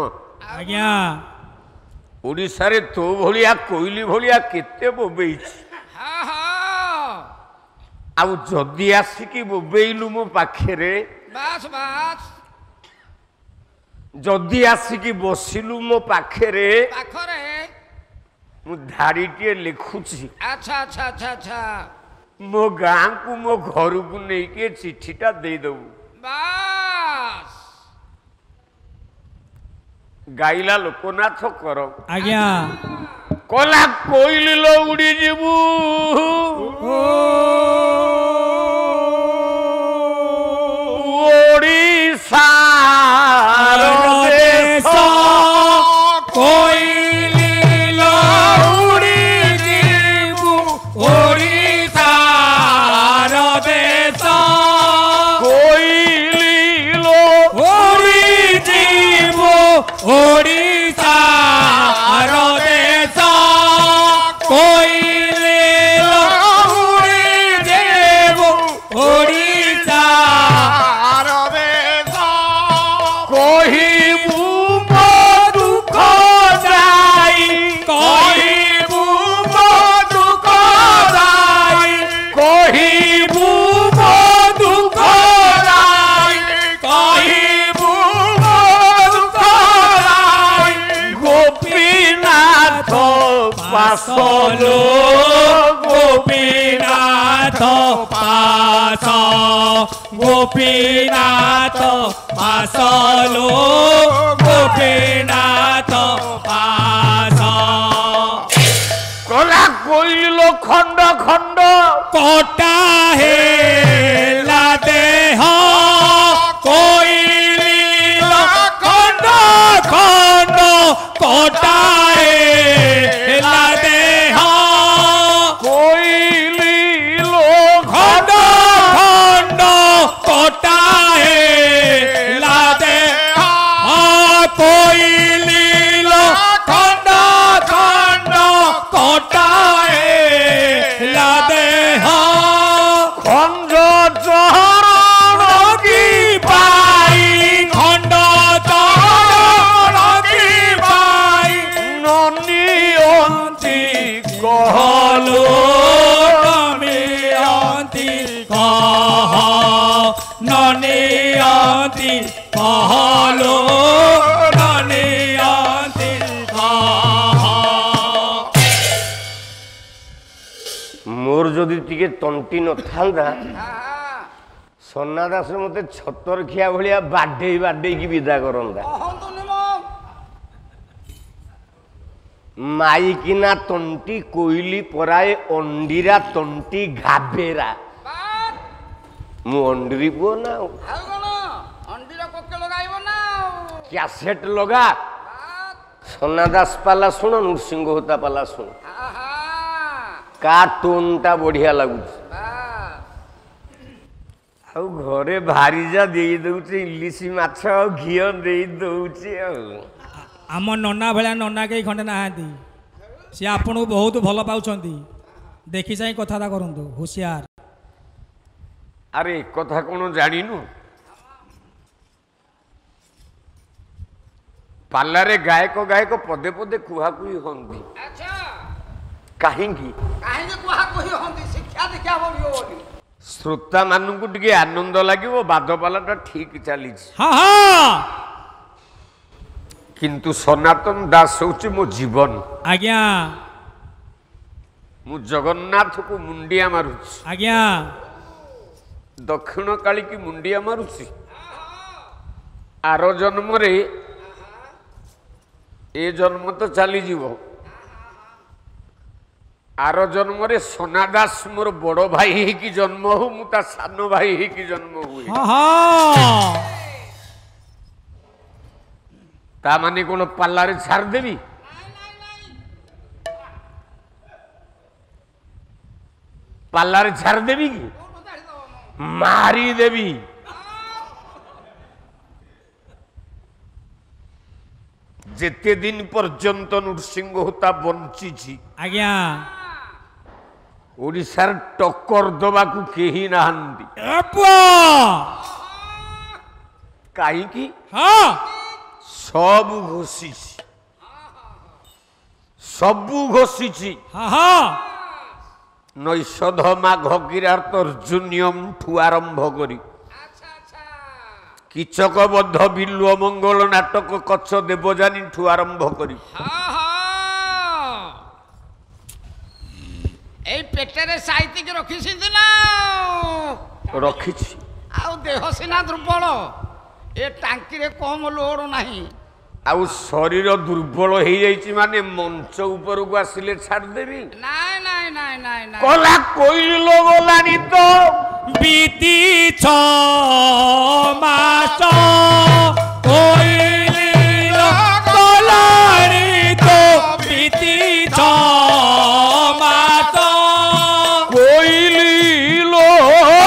ଆଜ୍ଞା
ଓଡ଼ିଶାରେ ତୋ ଭଳିଆ କୋଇଲି ଭଳିଆ କେତେ ବୋବେଇଛି,
ହଁ ହଁ
ଆଉ ଯଦି ଆସିକି ବୋବେଇଲୁ ମୋ ପାଖରେ,
ବାସ୍ ବାସ୍
ଯଦି ଆସିକି ବସିଲୁ ମୋ ପାଖରେ,
ପାଖରେ
ମୁଁ ଧାଡ଼ିଟିଏ ଲେଖୁଛି।
ଆଚ୍ଛା ଆଚ୍ଛା ଆଚ୍ଛା ଆଚ୍ଛା
ମୋ ଗାଁକୁ ମୋ ଘରକୁ ନେଇକି ଏ ଚିଠିଟା ଦେଇଦବୁ।
ବାସ୍
ଗାଇଲା ଲୋକନାଥ କର।
ଆଜ୍ଞା
କଲା କୋଇଲି ଲୋ ଉଡ଼ି ଯିବୁ ଓଡ଼ିଶାର ଦେଶ,
କୋଇଲି ଲୋ ଉଡ଼ି ଯିବୁ ଓଡ଼ିଶାର ଦେଶ,
କୋଇଲି ଲୋ
ଉଡ଼ି ଯିବୁ ଓଡ଼ିଶାର ଦେଶ, କୋଇଲି ଲୋ ଉଡ଼ି ଯିବୁ ଓଡ଼ିଶାର ଦେଶ,
କହିବୁ ମୋ ଦୁଃଖ
ଯାଇ କହିବୁ ମୋ ଦୁଃଖ ଯାଇ
କହିବୁ
ମୋ ଦୁଃଖ ଯାଇ କହିବୁ ମୋ ଦୁଃଖ ଯାଇ
ଗୋପୀନାଥ ପାସଲୋ
ଗୋପୀନାଥ ପାସ ଗୋପୀନାଥ ପାସଲୋ ଗୋପୀନାଥ ପାସ
କଲା କୋଇଲି ଲୋ ଖଣ୍ଡ ଖଣ୍ଡ
କଟା ହେଲା ଦେହ, କୋଇଲି ଲୋ ଖଣ୍ଡ ଖଣ୍ଡ କଟା ହେଲା ଦେହ,
କୋଇଲି ଲୋ
ଖଣ୍ଡ ଖଣ୍ଡ କଟା ହେଲା ଦେହ, କୋଇଲି ଲୋ ଖଣ୍ଡ ଖଣ୍ଡ କଟା ହେଲା ଦେହ।
ନିଅନ୍ତି କହଲୋ ନିଅନ୍ତି କହ।
ମୋର ଯଦି ଟିକେ ତଣ୍ଟି ନଥାନ୍ତା ସନା ଦାସ ମତେ ଛତର ଖିଆ ଭଳିଆ ବାଡେଇକି ବିଦା କରନ୍ତା। ମାଇକିନା ତଣ୍ଟି କୋଇଲି ପରାଏ ଅଣ୍ଡିରା ତଣ୍ଟି ଘାବେରା। ମୁଁ ଅଣ୍ଡିରି ପୁଅ ନା କ୍ୟାସେଟ ଲଗା ସନା ଦାସ ପାଲା ଶୁଣ ନୃସିଂହ ହୋତା ପାଲା ଶୁଣ କା ଟୋନଟା ବଢିଆ ଲାଗୁଛି। ଆଉ ଘରେ ଭାରିଜା ଦେଇ ଦଉଛି ଇଲିଶି ମାଛ ଆଉ ଘିଅ ଦେଇ ଦଉଛି। ଆଉ
ଆମ ନନା ଭଳିଆ ନନା କେହି ଖଣ୍ଡେ ନାହାନ୍ତି। ସିଏ ଆପଣଙ୍କୁ ବହୁତ ଭଲ ପାଉଛନ୍ତି। ଦେଖି ଚାହିଁ କଥାଟା କରନ୍ତୁ ହୁସିଆର।
ଆରେ ଏ କଥା କ'ଣ ଜାଣିନୁ? ପାଲାରେ ଗାୟକ ଗାୟକ ପଦେ ପଦେ କୁହାକୁହି ହୁଅନ୍ତି। କାହିଁକି? ଶ୍ରୋତା ମାନଙ୍କୁ ଟିକେ ଆନନ୍ଦ ଲାଗିବ। ବାଦପାଲାଟା ଠିକ ଚାଲିଛି। କିନ୍ତୁ ସନାତନ ଦାସ ହଉଛି ମୋ ଜୀବନ।
ଆଜ୍ଞା
ମୁଁ ଜଗନ୍ନାଥକୁ ମୁଣ୍ଡିଆ ମାରୁଛି।
ଆଜ୍ଞା
ଦକ୍ଷିଣ କାଳୀକି ମୁଣ୍ଡିଆ ମାରୁଛି। ଆର ଜନ୍ମରେ ଏ ଜନ୍ମ ତ ଚାଲିଯିବ। ଆର ଜନ୍ମରେ ସନା ଦାସ ମୋର ବଡ଼ ଭାଇ ହେଇକି ଜନ୍ମ ହଉ, ମୁଁ ତା ସାନ ଭାଇ ହେଇକି ଜନ୍ମ ହୁଏ। ତା ମାନେ କ'ଣ ପାଲାରେ ଛାଡ଼ିଦେବି? ପାଲାରେ ଛାଡ଼ିଦେବି କି? ମାରିଦେବି। ଯେତେ ଦିନ ପର୍ଯ୍ୟନ୍ତ ନୃସିଂହ ହୋତା ବଞ୍ଚିଛି
ଆଜ୍ଞା
ଓଡ଼ିଶାର ଟକ୍କର ଦେବାକୁ କେହି ନାହାନ୍ତି। କାହିଁକି? ସବୁ ଘୋଷିଛି, ସବୁ ଘୋଷିଛି। ନୈଷଧ ମାଘ କିରାତ ଅର୍ଜୁନିୟମଠୁ ଆରମ୍ଭ କରି କିଚକବଦ୍ଧ ବିଲ୍ୱ ମଙ୍ଗଳ ନାଟକ କଚ୍ଛ ଦେବଯାନୀଠୁ ଆରମ୍ଭ କରି
ଏଇ ପେଟରେ ସାଇତିକି ରଖିଛନ୍ତି ନା
ରଖିଛି।
ଆଉ ଦେହ ସିନା ଦୁର୍ବଳ, ଏ ଟାଙ୍କିରେ କମ ଲୋଡ ନାହିଁ।
ଆଉ ଶରୀର ଦୁର୍ବଳ ହେଇଯାଇଛି ମାନେ ମଞ୍ଚ ଉପରକୁ ଆସିଲେ ଛାଡ଼ିଦେବି?
ନାଇଁ ନାଇଁ ନାଇଁ ନାଇଁ ନାଇଁ।
କଲା କୋଇଲ ଗଲାନି ତ
ବିତି 6 ମାସ କୋଇଲି ଗଲାନି ତ ବିତି 6 ମାସ
କୋଇଲି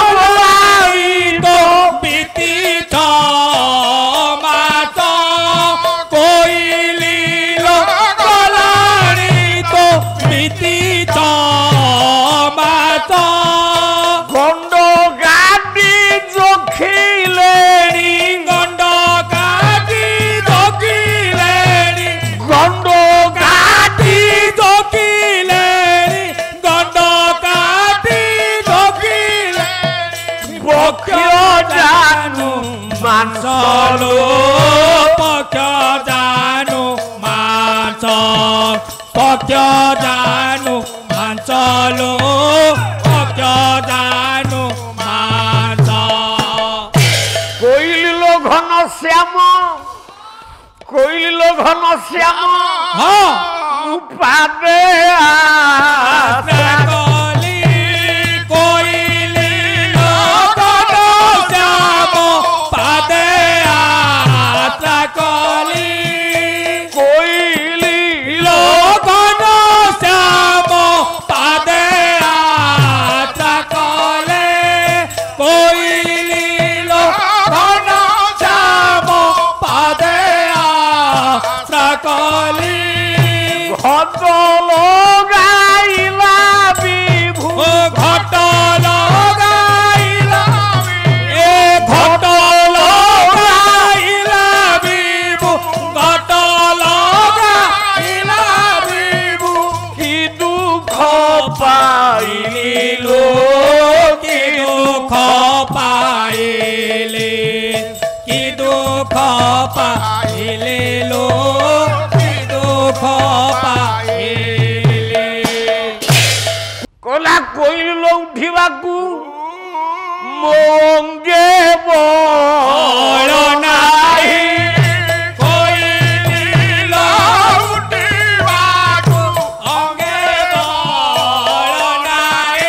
ଗଲାନି ତ ବିତି 6 ମାସ କୋଇଲି ଗଲାନି ତ ବିତି 6 ମାସ
ଗଣ୍ଡ ଗାଡ଼ି ଜଖିଲେଣି
ଗଣ୍ଡ ଗାଡ଼ି ଜଗିଲେଣି
ଗଣ୍ଡ
ଗାଡ଼ି ଜଗିଲେଣି ଗଣ୍ଡ ଗାଡ଼ି ଜଗିଲେଣି
ପକ୍ଷ ଜାନୁ ମାଂସ
ଲୋ ପକ୍ଷ ଜାନୁ ମାଂସ ପକ୍ଷ ଜାନୁ ମାଂସ ଲୋ ପକ୍ଷ ଜାନୁ ମାଂସ
କୋଇଲି ଲୋ ଘନ ଶ୍ୟାମ କୋଇଲି ଲୋ ଘନ ଶ୍ୟାମ ମୁଁ ପାଦେ
କଲି କୋଇଲି ଲୋକ ଶ୍ୟାମ ପାଦେ ଆତ୍ରା କଲି
କୋଇଲି
ଲୋକ ଶ୍ୟାମ ପାଦେ ଆତ୍ରା କଲେ କୋଇଲି ଲୋକ ଶ୍ୟାମ ପାଦେ ଆତ୍ରା କଲି
ଘଦ ଲଗାଇଲା ବି
কি দুঃখ পাইলে লো কি দুঃখ পাইলে
কলা কইল উঠিবাকু মঙ্গে বল নাই
কইল উঠিবাকু অঙ্গে বল নাই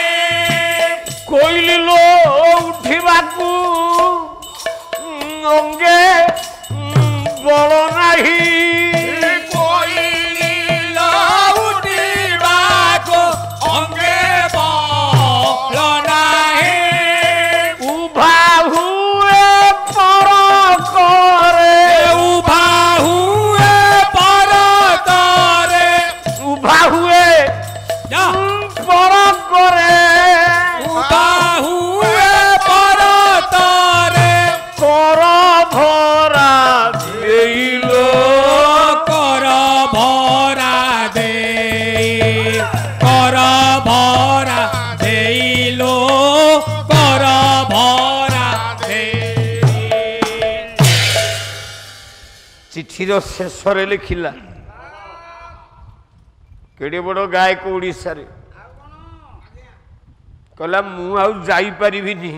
কইল উঠিবাকু অঙ্গে বল নাহি
কইল উঠিবাকু অঙ্গে বল নাই
উভা হুয়ে পর করে
উভা হুয়ে পর করে
উভা হুয়ে
যা
পর করে
উভা হুয়ে পর করে
কর ভরা দেইল
কর ভরা দেই কর ভরা দেইল কর ভরা দেই
চিঠির শেষরে লিখিলা কেড়ে বড় গায়ক ওড়িশারে কলা মু আউ যাইপারিবিনি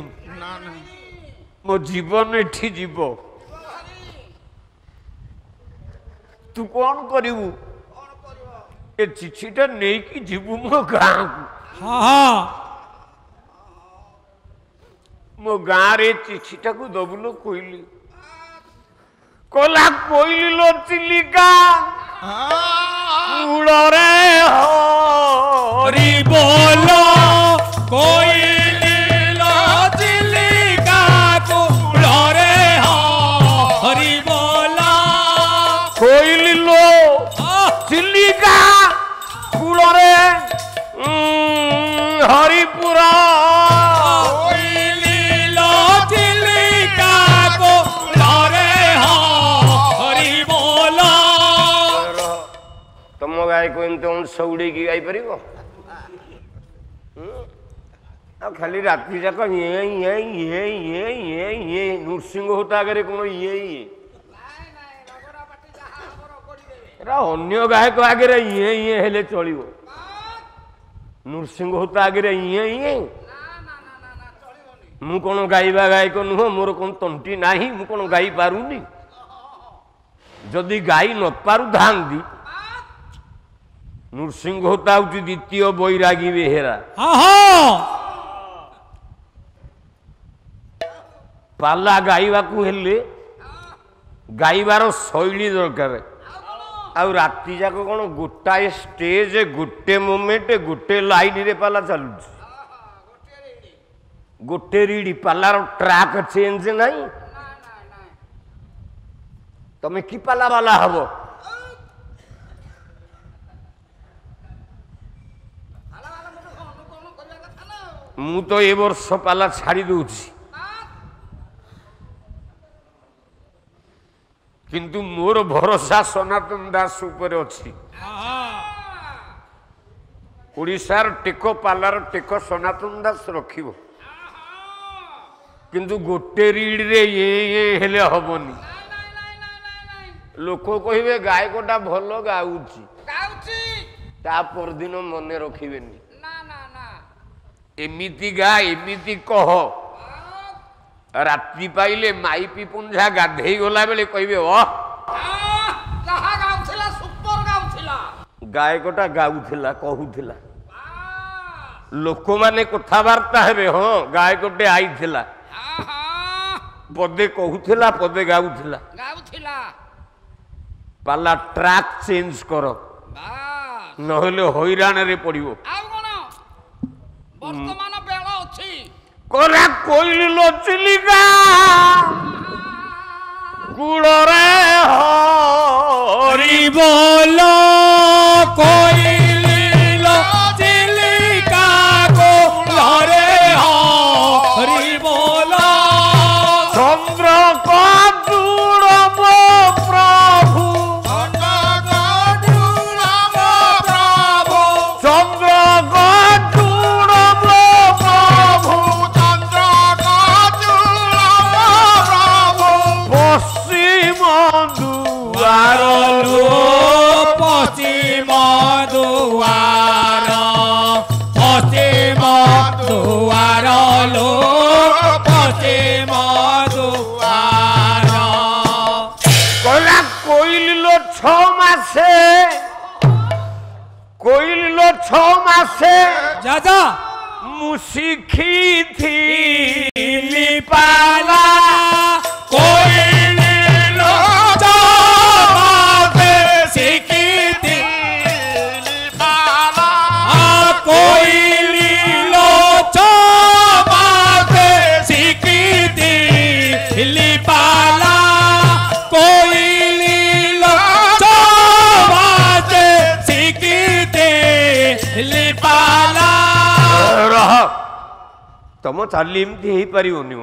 মো জীবন এଠି ଯିବ ତୁ କଣ କରିବୁ ଏ ଚିଠିଟା ନେଇକି ଯିବୁ ମୋ ଗାଁକୁ
ହଁ
ମୋ ଗାଁରେ ଚିଠିଟାକୁ ଦବୁଲୋ କୋଇଲି କଲା କୋଇଲି ଲୋ ଚିଲିକା କୂଳରେ
হরি বল কইলিল চিলিকা কুলরে হরি বল
କୋଇଲି ଲୋ ଚିଲିକା କୂଳରେ ହରିପୁର
কইলিল চিলিকা কুলরে হরি বল
ତମ ଗାଈକୁ ଏମିତି ଅଂଶ ଉଡ଼େଇକି ଗାଇପାରିବ ଆଉ ଖାଲି ରାତି ଯାକ ଇଏ ଇଏ ଇଏ ଇଏ ଇଏ ଇଏ ନୃସିଂହ ହୋତା ଆଗରେ କ'ଣ ଇଏ ଇଏ ଏରା ଅନ୍ୟ ଗାୟକ ଆଗରେ ଇଏ ଇଏ ହେଲେ ଚଳିବ ନୃସିଂହ ହୋତା ଆଗରେ ଇଏ ଇଏ ମୁଁ କ'ଣ ଗାଇବା ଗାୟକ ନୁହଁ ମୋର କ'ଣ ତଣ୍ଟି ନାହିଁ ମୁଁ କ'ଣ ଗାଇ ପାରୁନି ଯଦି ଗାଇ ନ ପାରୁଥାନ୍ତି ନୃସିଂହ ହୋତା ହେଉଛି ଦ୍ୱିତୀୟ ବୈରାଗୀ ବେହେରା ପାଲା ଗାଇବାକୁ ହେଲେ ଗାଇବାର ଶୈଳୀ ଦରକାର ଆଉ ରାତି ଯାକ କ'ଣ ଗୋଟାଏ ଷ୍ଟେଜ ଗୋଟେ ମୋମେଣ୍ଟ ଗୋଟେ ଲାଇନରେ ପାଲା ଚାଲୁଛି ଗୋଟେ ରିଡି ପାଲାର ଟ୍ରାକ୍ ଚେଞ୍ଜ ନାହିଁ ତମେ କି ପାଲା ବାଲା ହବ ମୁଁ ତ ଏ ବର୍ଷ ପାଲା ଛାଡ଼ି ଦଉଛି କିନ୍ତୁ ମୋର ଭରସା ସନାତନ ଦାସ ଉପରେ ଅଛି ଓଡ଼ିଶାର ଟେକ ପାଲାର ଟେକ ସନାତନ ଦାସ ରଖିବ କିନ୍ତୁ ଗୋଟେ ରିଡରେ ଇଏ ହେଲେ ହବନି ଲୋକ କହିବେ ଗାୟକଟା ଭଲ ଗାଉଛି ତା ପରଦିନ ମନେ ରଖିବେନି ଏମିତି ଗା ଏମିତି କହ ରାତି ପାଇଲେ ମାଇପି ପୁଞ୍ଜା ଗାଧେଇ ଗଲା ବେଳେ କହିବେ ଗାୟକଟା ଗାଉଥିଲା କହୁଥିଲା ଲୋକମାନେ କଥାବାର୍ତ୍ତା ହେବେ ହଁ ଗାୟକଟେ ଆଇଥିଲା ପଦେ କହୁଥିଲା ପଦେ ଗାଉଥିଲା ପାଲା ଟ୍ରାକ୍ ଚେଞ୍ଜ କର ନହେଲେ ହଇରାଣରେ ପଡ଼ିବ
ବର୍ତ୍ତମାନ ବେଳ ଅଛି
କରା କୋଇଲି ଲୋ ଚିଲିକା କୂଳରେ ହରି
বল কইলিল চিলিকা কুলরে হরি বল
চন্দ্র কদুড়ব প্রভু চন্দ্র কদুড়ব প্রভু ମାସେ କୋଇଲିଲୋ 6 ମାସେ
ଯା ଯା
ମୁଁ ଶିଖିଥିଲି ପାଲା
କୋଇଲିଲୋ 6 ମାସେ ଶିଖିଥିଲି ପାଲା କୋଇଲିଲୋ 6 ମାସେ ଶିଖିଥିଲି ପାଲା କୋଇଲିଲୋ 6 ମାସେ ଶିଖିଥିଲି ପାଲା
ରହ ତମ ଚାଲି ଏମିତି ହେଇପାରିବନି ମ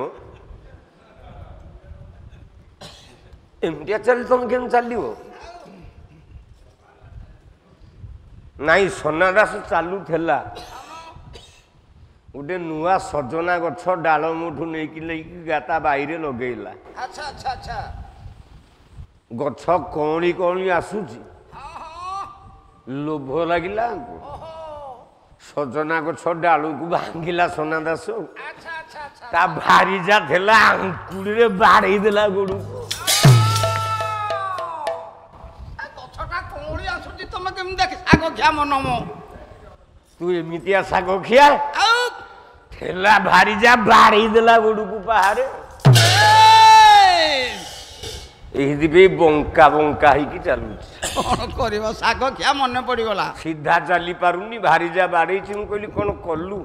ଏମିତିଆ ଚାଲି ତମେ କେମିତି ଚାଲିବ ନାଇଁ ସନା ଦାସ ଚାଲୁଥିଲା ଗୋଟେ ନୂଆ ସଜନା ଗଛ ଡାଳ ମୁଠୁ ନେଇକି ତା ବାଇରେ ଲଗେଇଲା
ଆଚ୍ଛା ଆଚ୍ଛା ଆଚ୍ଛା
ଗଛ କଅଁଳି କଅଁଳି ଆସୁଛି ଲୋଭ ଲାଗିଲା ସଜନା ଗଛ ଡାଳକୁ ଭାଙ୍ଗିଲା ସନା ଦାସ
ଆଚ୍ଛା ଆଚ୍ଛା ଆଚ୍ଛା
ତା ଭାରିଜା ଥିଲା ଆଙ୍କୁଳିରେ ବାଡ଼େଇ ଦେଲା ଗୋଡ଼କୁ
ଗଛଟା କଅଁଳି ଆସୁଛି ତମେ କେମିତି ଦେଖି ଶାଗ ଖିଆ ମନ ମୋ
ତୁ ଏମିତିଆ ଶାଗ ଖିଆ
ଆଉ
ଥିଲା ଭାରିଜା ବାଡ଼େଇ ଦେଲା ଗୋଡ଼କୁ ପାହାରେ ଏଇଥିପାଇଁ ବଙ୍କା ବଙ୍କା ହେଇକି ଚାଲୁଛି
କଣ କରିବ ଶାଗ ଖିଆ ମନେ ପଡ଼ିଗଲା
ସିଧା ଚାଲି ପାରୁନି ଭାରିଜା ବାଡ଼େଇଛି ମୁଁ କହିଲି କ'ଣ କଲୁ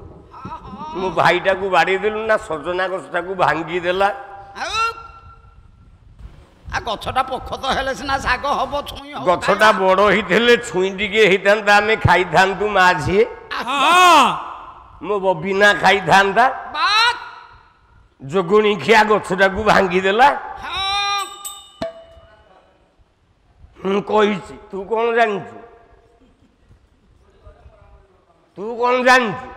ମୋ ଭାଇଟାକୁ ବାଡ଼େଇ ଦେଲୁ ନା ସଜନା ଗଛଟାକୁ ଭାଙ୍ଗି ଦେଲା
ଆଉ ଗଛଟା ପୋଖତ ହେଲେ ସିନା ଶାଗ ହବ ଛୁଇଁ ହବ
ଗଛଟା ବଡ଼ ହେଇଥିଲେ ଛୁଇଁ ଟିକେ ହେଇଥାନ୍ତା ଆମେ ଖାଇଥାନ୍ତୁ ମା ଝିଏ ମୋ ବବିନା ଖାଇଥାନ୍ତା
ବାତ୍
ଯୋଗୁଣି ଖିଆ ଗଛଟାକୁ ଭାଙ୍ଗିଦେଲା ମୁଁ କହିଛି ତୁ କ'ଣ ଜାଣିଛୁ ତୁ କ'ଣ ଜାଣିଛୁ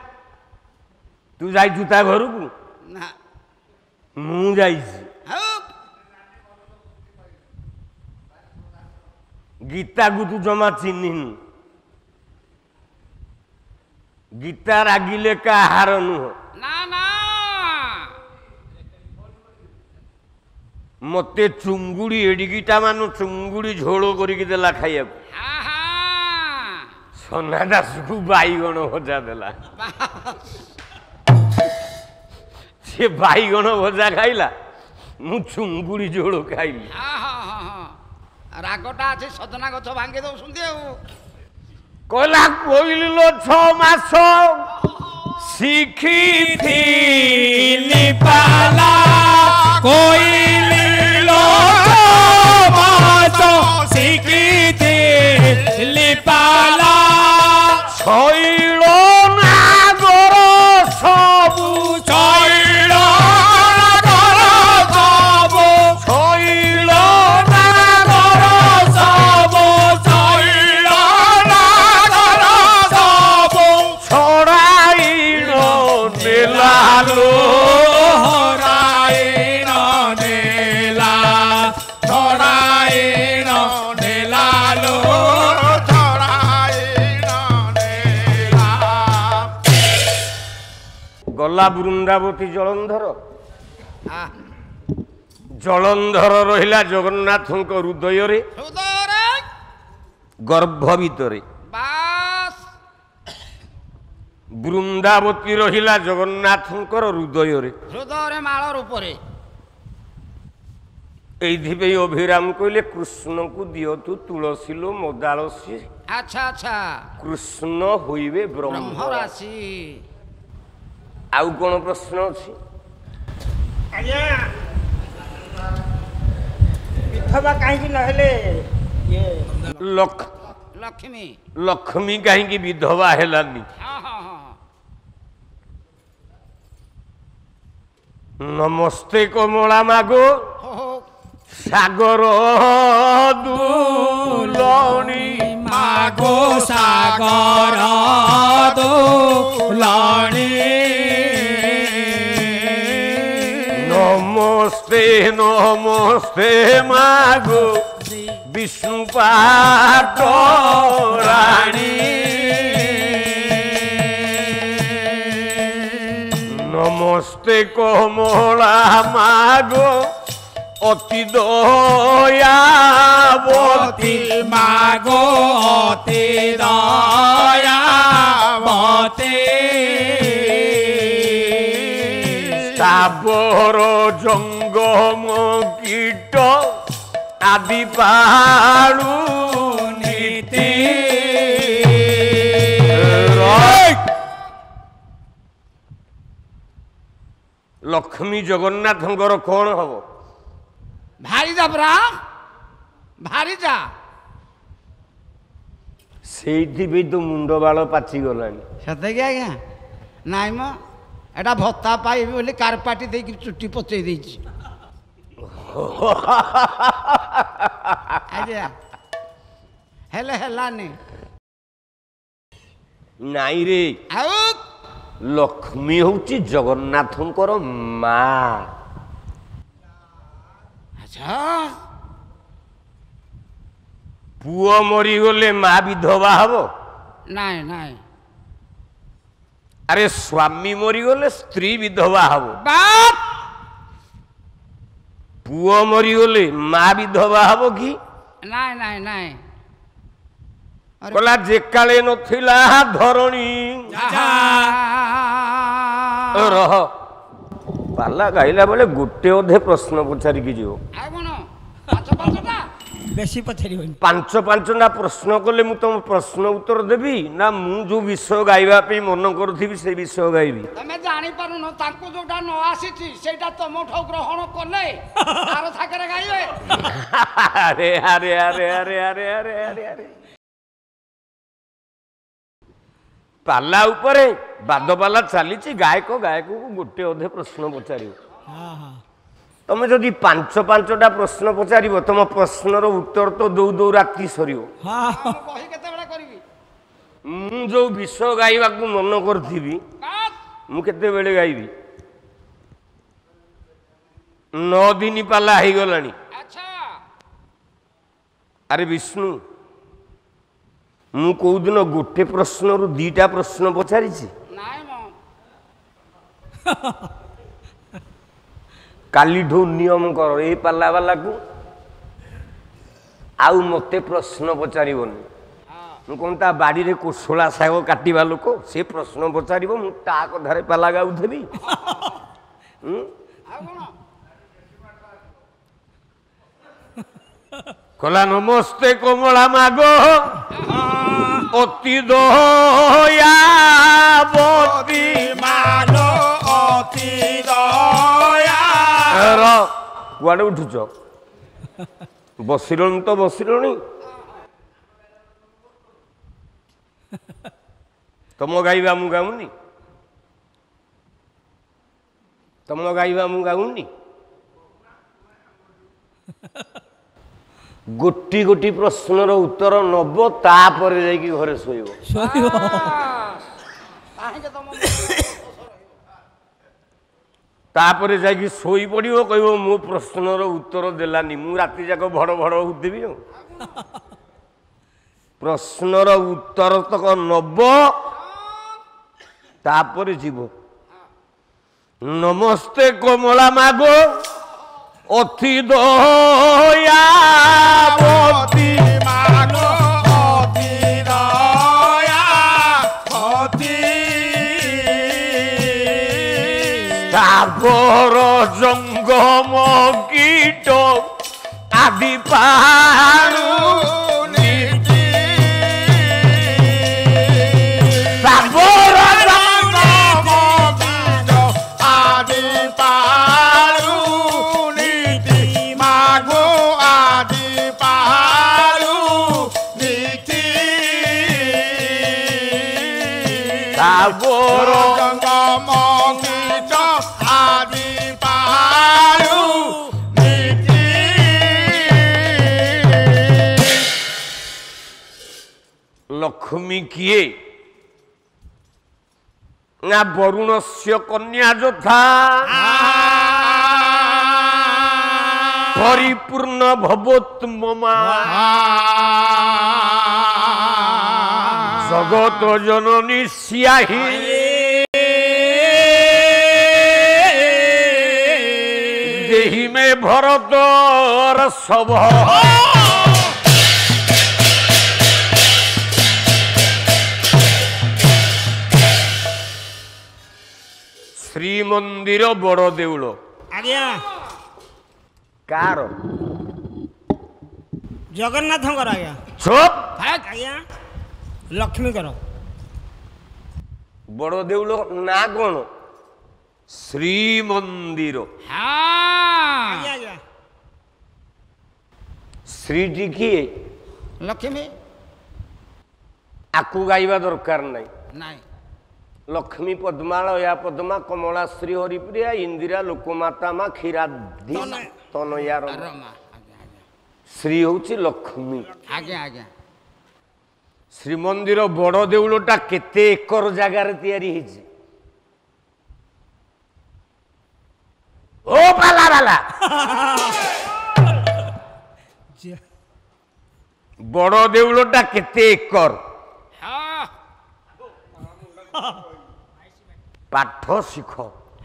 ତୁ ଯାଇଛୁ ତା ଘରକୁ
ନା
ମୁଁ ଯାଇଛି ଗୀତାକୁ ତୁ ଜମା ଚିହ୍ନିନୁ ଗୀତା ରାଗିଲେ କାହାର ନୁହଁ
ନା ନା
ମତେ ଚୁଙ୍ଗୁଡ଼ି ଏଡ଼ିକିଟା ମାନ ଚୁଙ୍ଗୁଡ଼ି ଝୋଳ କରିକି ଦେଲା ଖାଇବାକୁ ସନା ଦାସକୁ ବାଇଗଣ ଭଜା ଦେଲା ସେ ବାଇଗଣ ଭଜା ଖାଇଲା ମୁଁ ଚୁଙ୍ଗୁଡ଼ି ଝୋଳ ଖାଇଲି
ରାଗଟା ଅଛି ସଜନା ଗଛ ଭାଙ୍ଗି ଦଉଛନ୍ତି ଆଉ
କହିଲା କୋଇଲିଲୋ 6 ମାସ ଶିଖିଥିଲି ପାଲା
କୋଇଲିଲୋ 6 ମାସ ଶିଖିଥିଲି ପାଲା
ଶୈଳ ନାଗର ସବୁ
ଶୈଳ ନାଗର ସବୁ
ଶୈଳ
ନାଗର ସବୁ ଶୈଳ ନାଗର ସବୁ
ଛଡ଼ାଇଣ ନେଲାଲୋ
ହରାଇଣ ନେଲା ହରାଇଣ ନେଲାଲୋ ହରାଇଣ ନେଲା
ଗଲା ବୃନ୍ଦାବତୀ ଜଳନ୍ଧର ଜଳନ୍ଧର ରହିଲା ଜଗନ୍ନାଥଙ୍କ ହୃଦୟରେ
ହୃଦୟରେ
ଗର୍ଭ ଭିତରେ
ବାସ୍
ବୃନ୍ଦାବତୀ ରହିଲା ଜଗନ୍ନାଥଙ୍କର ହୃଦୟରେ
ହୃଦୟରେ ମାଳ ରୂପରେ
এইଥିପାଇଁ ଅଭିରାମ କହିଲେ କୃଷ୍ଣଙ୍କୁ ଦିଅତୁ ତୁଳସୀ ଲୋ ମଦାଳସୀ
ଆଚ୍ଛା ଆଚ୍ଛା
କୃଷ୍ଣ ହୋଇବେ ବ୍ରହ୍ମ
ବ୍ରହ୍ମ ରାଶି
ଆଉ କ'ଣ ପ୍ରଶ୍ନ ଅଛି
ଆଜ୍ଞା ବିଧବା କାହିଁକି ନହେଲେ ଇଏ
ଲକ୍ଷ୍ମୀ
ଲକ୍ଷ୍ମୀ କାହିଁକି ବିଧବା ହେଲାନି
ହଁ ହଁ ହଁ
ନମସ୍ତେ କମଳା ମାଗୋ
ହୋ ହୋ
ସାଗର ଦୁଲଣୀ
ମାଗୋ ସାଗର ଦୋଲଣୀ
ନମସ୍ତେ ନମସ୍ତେ ମାଗୋ ବିଷ୍ଣୁ ପାଟ ରାଣୀ ନମସ୍ତେ କମଳା ମାଗୋ অতি দয়াবতী
মাগো অতি দয়াবতী
স্থাবর জঙ্গম কীট আদি পাড়ু নীতি লক্ষ্মী জগন্নাথଙ୍କର କଣ ହବ?
ଭାରିଜା ପରା ଭାରିଜା।
ସେଇଥିପାଇଁ ତ ମୁଣ୍ଡ ବାଳ ପାଚିଗଲାଣି।
ସତେକି ଆଜ୍ଞା? ନାଇଁ ମ ଏଟା ଭତ୍ତା ପାଇବି ବୋଲି କାରପାଟି ଦେଇକି ଚୁଟି ପଚେଇ ଦେଇଛି। ଆଜ୍ଞା ହେଲେ ହେଲାନି।
ନାଇଁ ରେ,
ଆଉ
ଲକ୍ଷ୍ମୀ ହଉଛି ଜଗନ୍ନାଥଙ୍କର ମା।
ଆଚ୍ଛା
ପୁଅ ମରିଗଲେ ମା ବିଧବା ହବ?
ନାଇଁ ନାଇଁ।
ଆରେ ସ୍ୱାମୀ ମରିଗଲେ ସ୍ତ୍ରୀ ବିଧବା ହବ।
ବାପ୍
ପୁଅ ମରିଗଲେ ମା ବିଧବା ହବ କି?
ନାଇଁ ନାଇଁ ନାଇଁ।
କହିଲା ଯେକାଳେ ନଥିଲା ଧରଣୀ। ରହ, ପାଲା ଗାଇଲା ବେଳେ ଗୋଟେ ଅଧେ ପ୍ରଶ୍ନ ପଚାରିକି ଯିବ।
ଆଉ କଣ ପାଞ୍ଚ ପାଞ୍ଚଟା?
ବେଶୀ ପଚାରିବନି।
ପାଞ୍ଚ ପାଞ୍ଚଟା ପ୍ରଶ୍ନ କଲେ ମୁଁ ତମ ପ୍ରଶ୍ନ ଉତ୍ତର ଦେବି ନା ମୁଁ ଯୋଉ ବିଷୟ ଗାଇବା ପାଇଁ ମନ କରୁଥିବି ସେ ବିଷୟ ଗାଇବି?
ତମେ ଜାଣିପାରୁନ ତାଙ୍କୁ ଯୋଉଟା ନ ଆସିଛି ସେଇଟା ତମଠୁ ଗ୍ରହଣ କଲେ ଆର ଥାକରେ ଗାଇବେ।
ଆରେ ଆରେ ଆରେ ଆରେ ଆରେ ଆରେ ଆରେ ଆରେ ପାଲା ଉପରେ ବାଦପାଲା ଚାଲିଛି, ଗାୟକ ଗାୟକକୁ ଗୋଟେ ଅଧେ ପ୍ରଶ୍ନ ପଚାରିବ। ତମେ ଯଦି ପାଞ୍ଚ ପାଞ୍ଚଟା ପ୍ରଶ୍ନ ପଚାରିବ ତମ ପ୍ରଶ୍ନର ଉତ୍ତର ତ ଦଉ ଦଉ ରାତି ସରିବ।
ମୁଁ ବହି କେତେବେଳେ କରିବି?
ମୁଁ ଯୋଉ ବିଷୟ ଗାଇବାକୁ ମନ କରିଥିବି
ବାସ୍
ମୁଁ କେତେବେଳେ ଗାଇବି? 9 ଦିନ ପାଲା ହେଇଗଲାଣି।
ଆଚ୍ଛା
ଆରେ ବିଷ୍ଣୁ, ମୁଁ କୋଉଦିନ ଗୋଟେ ପ୍ରଶ୍ନରୁ 2ଟା ପ୍ରଶ୍ନ ପଚାରିଛି?
ନାଇଁ ମ
କାଲିଠୁ ନିୟମ କର, ଏଇ ପାଲା ବାଲାକୁ ଆଉ ମତେ ପ୍ରଶ୍ନ ପଚାରିବନି। ମୁଁ କଣ ତା ବାଡ଼ିରେ କୋଶଳା ଶାଗ କାଟିବା ଲୋକ? ସେ ପ୍ରଶ୍ନ ପଚାରିବ, ମୁଁ ତା କଥାରେ ପାଲା ଗାଉଥିବି?
ଆଉ କଣ?
କଲା ନମସ୍ତେ କମଳା ମାଗ ଅତି ଦୟାବତୀ
ମାଗୋ ଅତି ଦୟା।
କୁଆଡ଼େ ଉଠୁଛ? ବସିଲଣି ତ ବସିଲଣି। ତମ ଗାଇବା ମୁଁ ଗାଉନି? ତମ ଗାଇବା ମୁଁ ଗାଉନି? ଗୋଟି ଗୋଟି ପ୍ରଶ୍ନର ଉତ୍ତର ନବ, ତାପରେ ଯାଇକି ଘରେ ଶୋଇବ।
କାହିଁକି ତମ
ତାପରେ ଯାଇକି ଶୋଇ ପଡ଼ିବ, କହିବ ମୋ ପ୍ରଶ୍ନର ଉତ୍ତର ଦେଲାନି। ମୁଁ ରାତି ଯାକ ଭଡ଼ ଭଡ଼ ହଉଥିବି। ଆଉ ପ୍ରଶ୍ନର ଉତ୍ତର ତକ ନବ, ତାପରେ ଯିବ। ନମସ୍ତେ କମଳା ମାଗ ଅତି ଦୟାବତୀ
ମାଗୋ ଅତି ଦୟାବତୀ।
ସ୍ଥାବର ଜଙ୍ଗମ କୀଟ ଆଦି ପାଳୁ
নীতি
ସ୍ଥାବର
আদি পালু নীতি মাগো আদি পালু নীতি
স্থাবর
জঙ্গম কীট আদি পালু নীতি।
লক্ষ্মী কিଏ? ନା ବରୁଣସ୍ୟ କନ୍ୟା ଯଥା ପରିପୂର୍ଣ୍ଣ ଭବତ୍ ମମା ଜଗତ ଜନନୀ ସିଆହି देही में भरत रसभ श्रीमंदिर बड़ देउल
आज्ञा
कार
जगन्नाथंकर आज्ञा
चुप
आज्ञा लक्ष्मीकर
बड़ देउल ना कौन श्रीमंदिर
हाँ
आज्ञा आज्ञा
श्रीटी किए
लक्ष्मी
आकु गाइबा दरकार नहीं
नहीं
लक्ष्मी पद्मालया पद्मा कमला श्री हरिप्रिया इंदिरा लोकमाता माँ क्षीराब्धि तनया रमा।
रमा आज्ञा आज्ञा
श्री हूँ लक्ष्मी
आज्ञा आज्ञा
श्रीमंदिर बड़ देउलटा केते एकर जगार तैयारी ହେଇଛି ओ पाला बाला बड़ देउलटा केते एकर
हाँ
पाठ शिख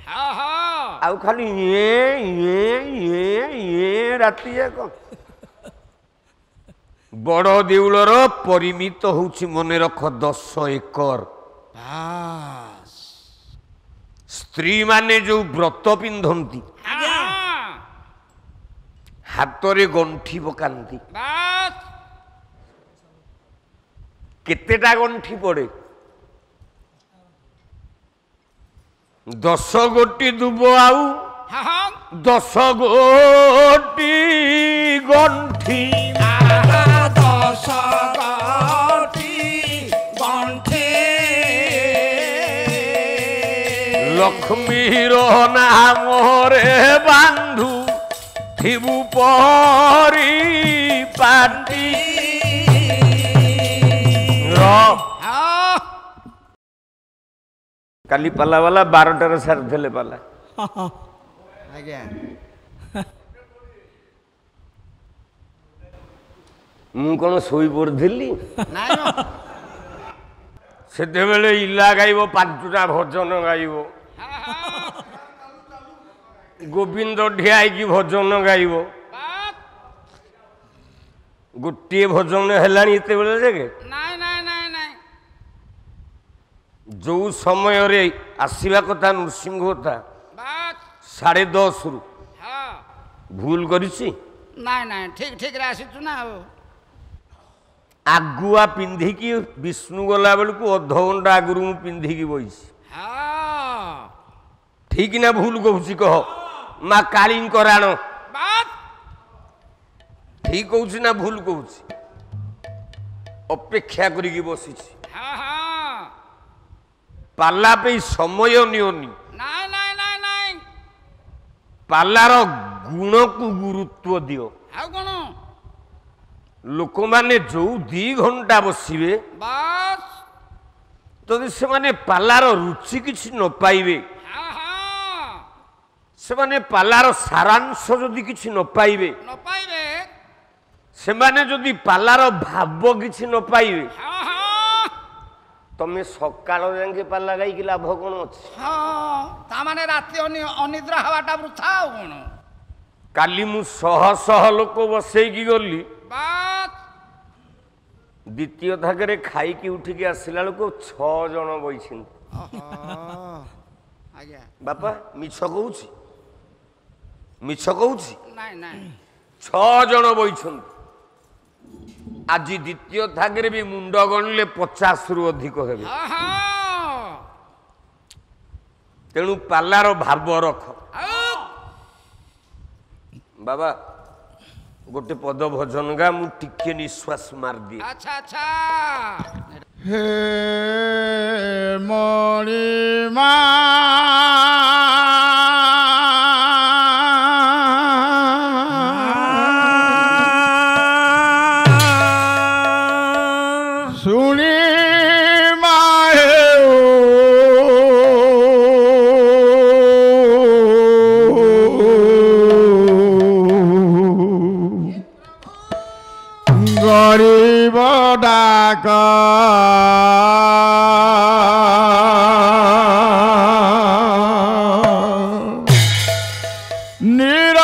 हाँ हाँ
आउ खाली ये राति जाक बड़ देउलर परिमित होउछि मने रख 10 एकर
बस
स्त्री माने जो व्रत पिंधंती
हाँ
हाथ रे गंठी पकांती
बस
केतेटा गंठी पड़े 10 गोटी दुब आउ
हाँ हाँ
10 गोटी गंठी
दश गंठे
लक्ष्मीर नाम रे बांधु थिबु परी पाटी
हाँ
काली पाला वाला 12टार सारी पाला
आज्ञा
मु कौन शोई पड़ी
ନାଇଁ ମ
सेतेबेले इला गाइब 5टा भजन गाइब गोविंद ढिया की भजन गाइब
ବାସ୍
गोटे भजन हेलानी एते बेले देखे
ନାଇଁ ନାଇଁ ନାଇଁ ନାଇଁ
जो समय रे आसीबा कथा नृसिंह कथा
ବାସ୍
10:30 रु
ହଁ
भूल करिछि
ନାଇଁ ନାଇଁ ଠିକ ଠିକରେ ଆସିଛୁ ନା ଆଉ
आगुआ पिंधिकी विष्णु गला बेलू अध घंटा आगु मु पिंधिकी बइछि
ହଁ
ठीक ना भूल कहूँ कह माँ काली राण
ବାସ୍
ठीक कहूँ ना भूल कहूँ अपेक्षा करिकी बसिछि
ହଁ ହଁ
पाला पे समय नियोनी
ନାଇଁ ନାଇଁ ନାଇଁ ନାଇଁ
पालार गुण को गुरुत्व दियो
ଆଉ କ'ଣ
लोक माने जो 2 घंटा बसिबे
ବାସ୍
तदि से माने पालार रुचि किछि न पाइबे
ହଁ ହଁ
से माने पालार सारांश जदि किछि न पाइबे
ନ ପାଇବେ
से माने जदि पालार भाव किछि न पाइबे
ହଁ ହଁ
तमे सकाळ जाके पाला गाई कि लाभ कोन अछि
ହଁ ତାମାନେ ରାତି ଅନିଦ୍ରା ହେବାଟା ବୃଥା ଆଉ କ'ଣ
काली मु शह शह लोक बसैकी गली
ବାସ୍
द्वितीय थाकरे खाई उठिकी आसला बेलू 6 जन बइछिन
ଆଜ୍ଞା
बापा मिछ कहूछि मिछ कहूछि
ନାଇଁ ନାଇଁ
6 जन बइछन आज द्वितीय थाकरे भी मुंड गणले 50 रु अधिक हेबे
ହଁ ହଁ
तेणु पालार भाव रख
ଆଉ
बाबा गोटे पद भजन गा मु टिके निश्वास मार दिए
ଆଚ୍ଛା ଆଚ୍ଛା
हे मणिमा सुनी माहे गरीब डाक निर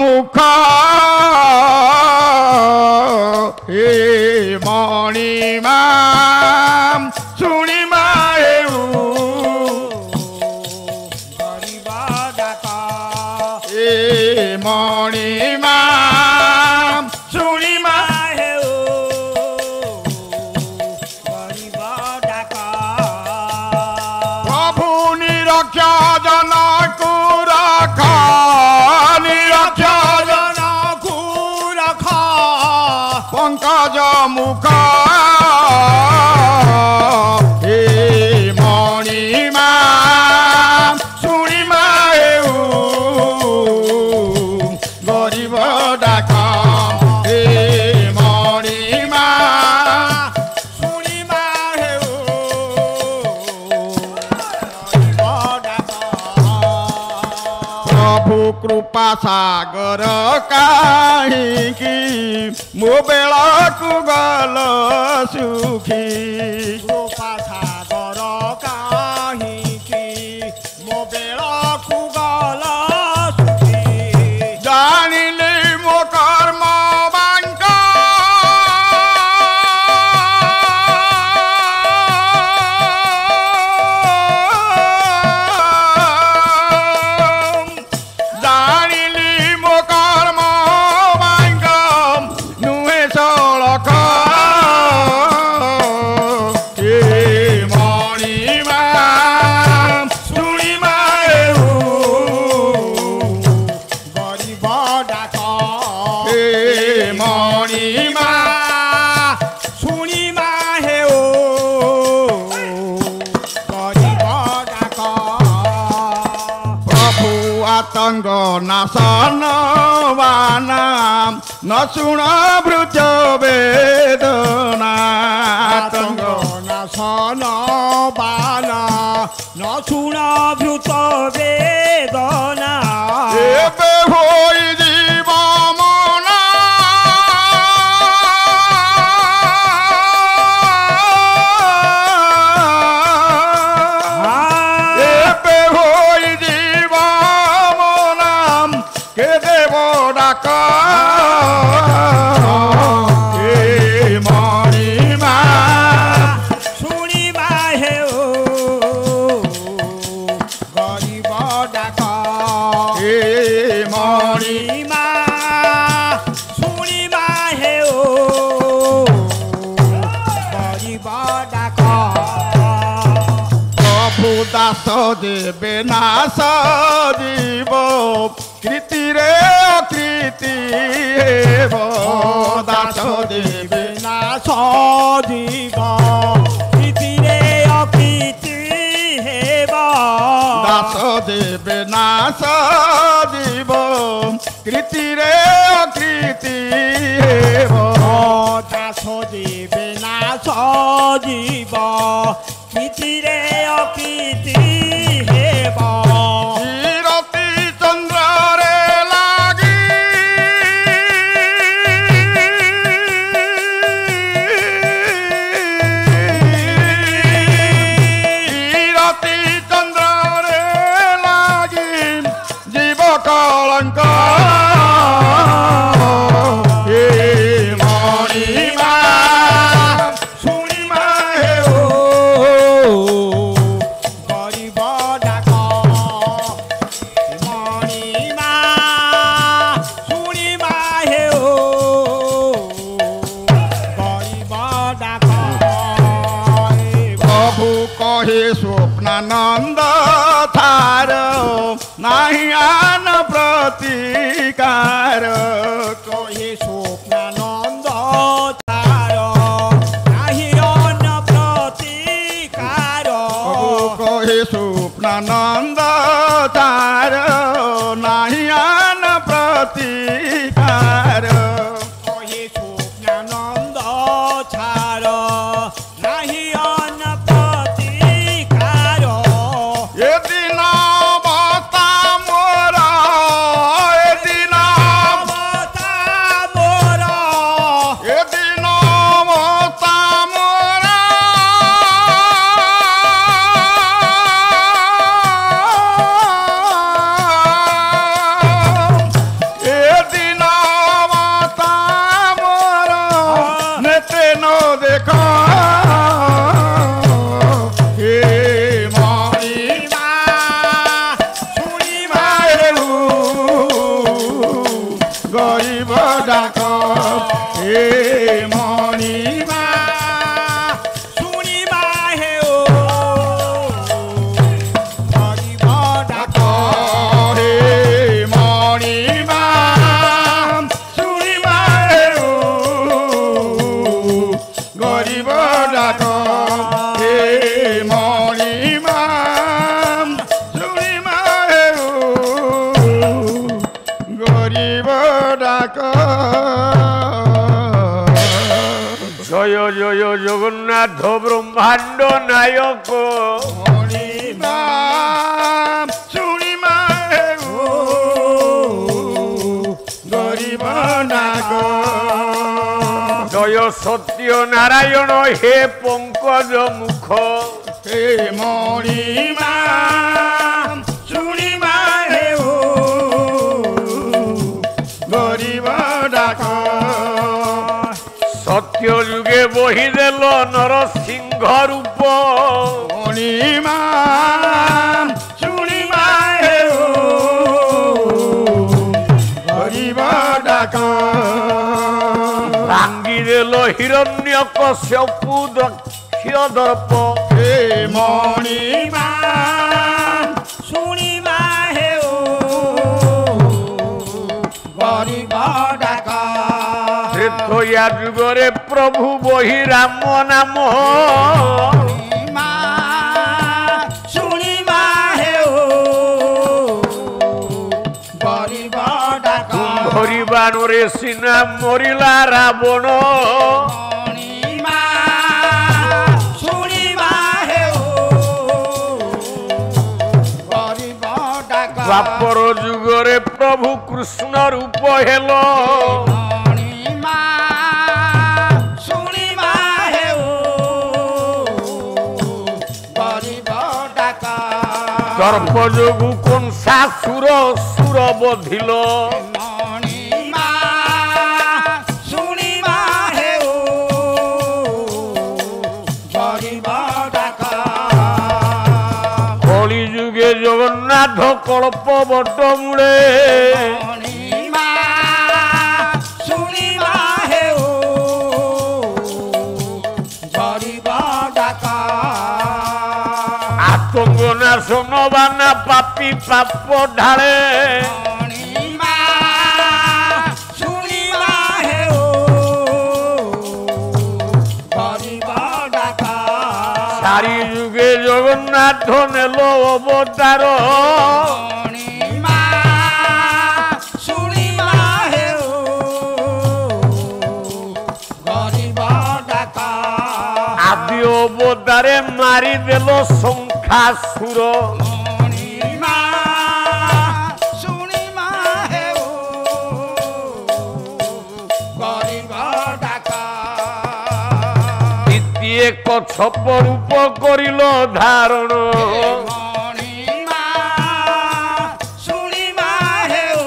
মুখ হে মণিমা শুনিমা হেউ
গরিব ডাক
হে মণিমা শুনিমা
হেউ গরিব ডাক
প্রভু নিরক্ষা জনকু রাখ নিরক্ষা
জনকু রাখ
পঙ্কজ মুখ হে মণিমা শুনিমা হেউ গরিব ডাক হে মণিমা
শুনিমা হেউ গরিব ডাক
প্রভু কৃপা সাগর কাহিকি ମୋ ବେଳକୁ ଗଲ ସୁଖୀ
କୃପା ସାଗର କାହିଁକି ମୋ ବେଳକୁ ଗଲ ସୁଖୀ
ଜାଣିଲି ମୋ କର୍ମ ବାଙ୍କ ଜାଣିଲି ମୋ କର୍ମ ବାଙ୍କ ନୁହେଁ ସଳଖ ହେ ମଣିମା ଶୁଣିମା ହେଉ
ଗରିବ ଡାକ
ହେ ମଣିମା
ଶୁଣିମା ହେଉ ଗରିବ ଡାକ
ପ୍ରଭୁ ଆତଙ୍ଗ ନାଶନ ବାନା ନ ଶୁଣ ଭୃଜ ବେଦନା ଆତଙ୍ଗ
ନାଶନ ବାନ ନ ଶୁଣ ଭୃତ ବେଦନା
ଏବେ ହୋଇଯିବ ମନା ଏବେ ହୋଇଯିବ ମନା କେ ଦେବ ଡାକ ହେ ମଣିମା
ଶୁଣିବା ହେଉ ଗରିବ ଡାକ
ହେ ମଣି
ମା ଶୁଣିବା ହେଉ ଗରିବ ଡାକ
ପ୍ରଭୁ ଦାସ ଦେବେ ନାଶ ଯିବ କୀର୍ତ୍ତିରେ ଅକୀର୍ତ୍ତି ହେବ ଦାସ ଦେବେ
ନାଶ ଯିବ ପ୍ରୀତିରେ ଅପ୍ରୀତି ହେବ
ଦାସ ଦେବେ ନାଶ ଯିବ କୀର୍ତ୍ତିରେ ଅକୀର୍ତ୍ତି ହେବ
ଦାସ ଦେବେ ନାଶ ଯିବ ପ୍ରୀତିରେ ଅପ୍ରୀତି ହେବ
ରତି ଚନ୍ଦ୍ରରେ ଲାଗି ରତି ଚନ୍ଦ୍ରରେ ଲାଗି ଜୀବ କଳଙ୍କ ହେ ମଣିମା ଶୁଣିମା ହେଉ
ଗରିବ ଡାକ ମଣିମା ଶୁଣିବା ହେଉ ଗରିବ ଡାକ
ପ୍ରଭୁ କହେ ସ୍ୱପ୍ନାନନ୍ଦ ଥାର ନାହିଁ ଆନ ପ୍ରତିକାର
କହେ ସ୍ୱପ୍ନାନନ୍ଦ ତାର ନାହିଁ ଅନ୍ନ ପ୍ରତିକାର
ପ୍ରଭୁ କହେ ସ୍ୱପ୍ନାନନ୍ଦ ଥାର ନାହିଁ ଆନ ପ୍ରତିକାର
କହେ ସ୍ୱପ୍ନାନନ୍ଦ ଛାର ନାହିଁ ଅନ୍ନ ପ୍ରତିକାର
ଏ ଦିନ ବତା ମୋର ଏ ଦିନ
ମମତା ମୋର
গরিব ডাক হে মণিমা শুনিমা হেউ গরিব ডাক
জয় জয় জগন্নাথ ব্রহ্মাণ্ড নায়ক
মণিমা শুনিমা হেউ গরিব ডাক
জয় সত্য নারায়ণ হে পঙ্কজ মুখ
হে মণিমা শুনিমা হেউ গরিব ডাক
সত্য যুগে বহিদেল নরসিংহ রূপ
মণিমা শুনিমা হেউ গরিব ডাক
ভাঙ্গি দেল হিরণ্য কশ্যপু দক্ষ দর্প
হে মণিমা
শুনিবা হেও গরিব ডাক
ত্রেতয়া যুগরে প্রভু বহি রাম নাম
মা শুনিবা হেও গরিব ডাক
হরিবাণরে সিনা মরিলা রাবণ
মণিমা শুনিবা হেও গরিব ডাক
দ্বাপর যুগরে প্রভু কৃষ্ণ রূপ হেল
মণিমা শুনিবা হেও গরিব ডাক
দর্প যোগু কংসা সুর সুর বধিল
মণিমা শুনিবা হেও গরিব ডাক
কলি যুগে জগন্নাথ কল্প বট মূলে
মণিমা শুনিবা হেও গরিব ডাক
আতঙ্গ নাশন বানা পাপি পাপ ঢালে
মণিমা শুনিবা হেও গরিব ডাক
চারি যুগে জগন্নাথ নেল অবতার
মণিমা শুনিবা হেও গরিব ডাক
আদি অবতারে মারি দেল সংখ্যাসুর
মণিমা শুনিবা হেও গরিব ডাক
দ্বিতীয় কচ্ছপ রূপ করিল ধারণ
মণিমা শুনিবা হেও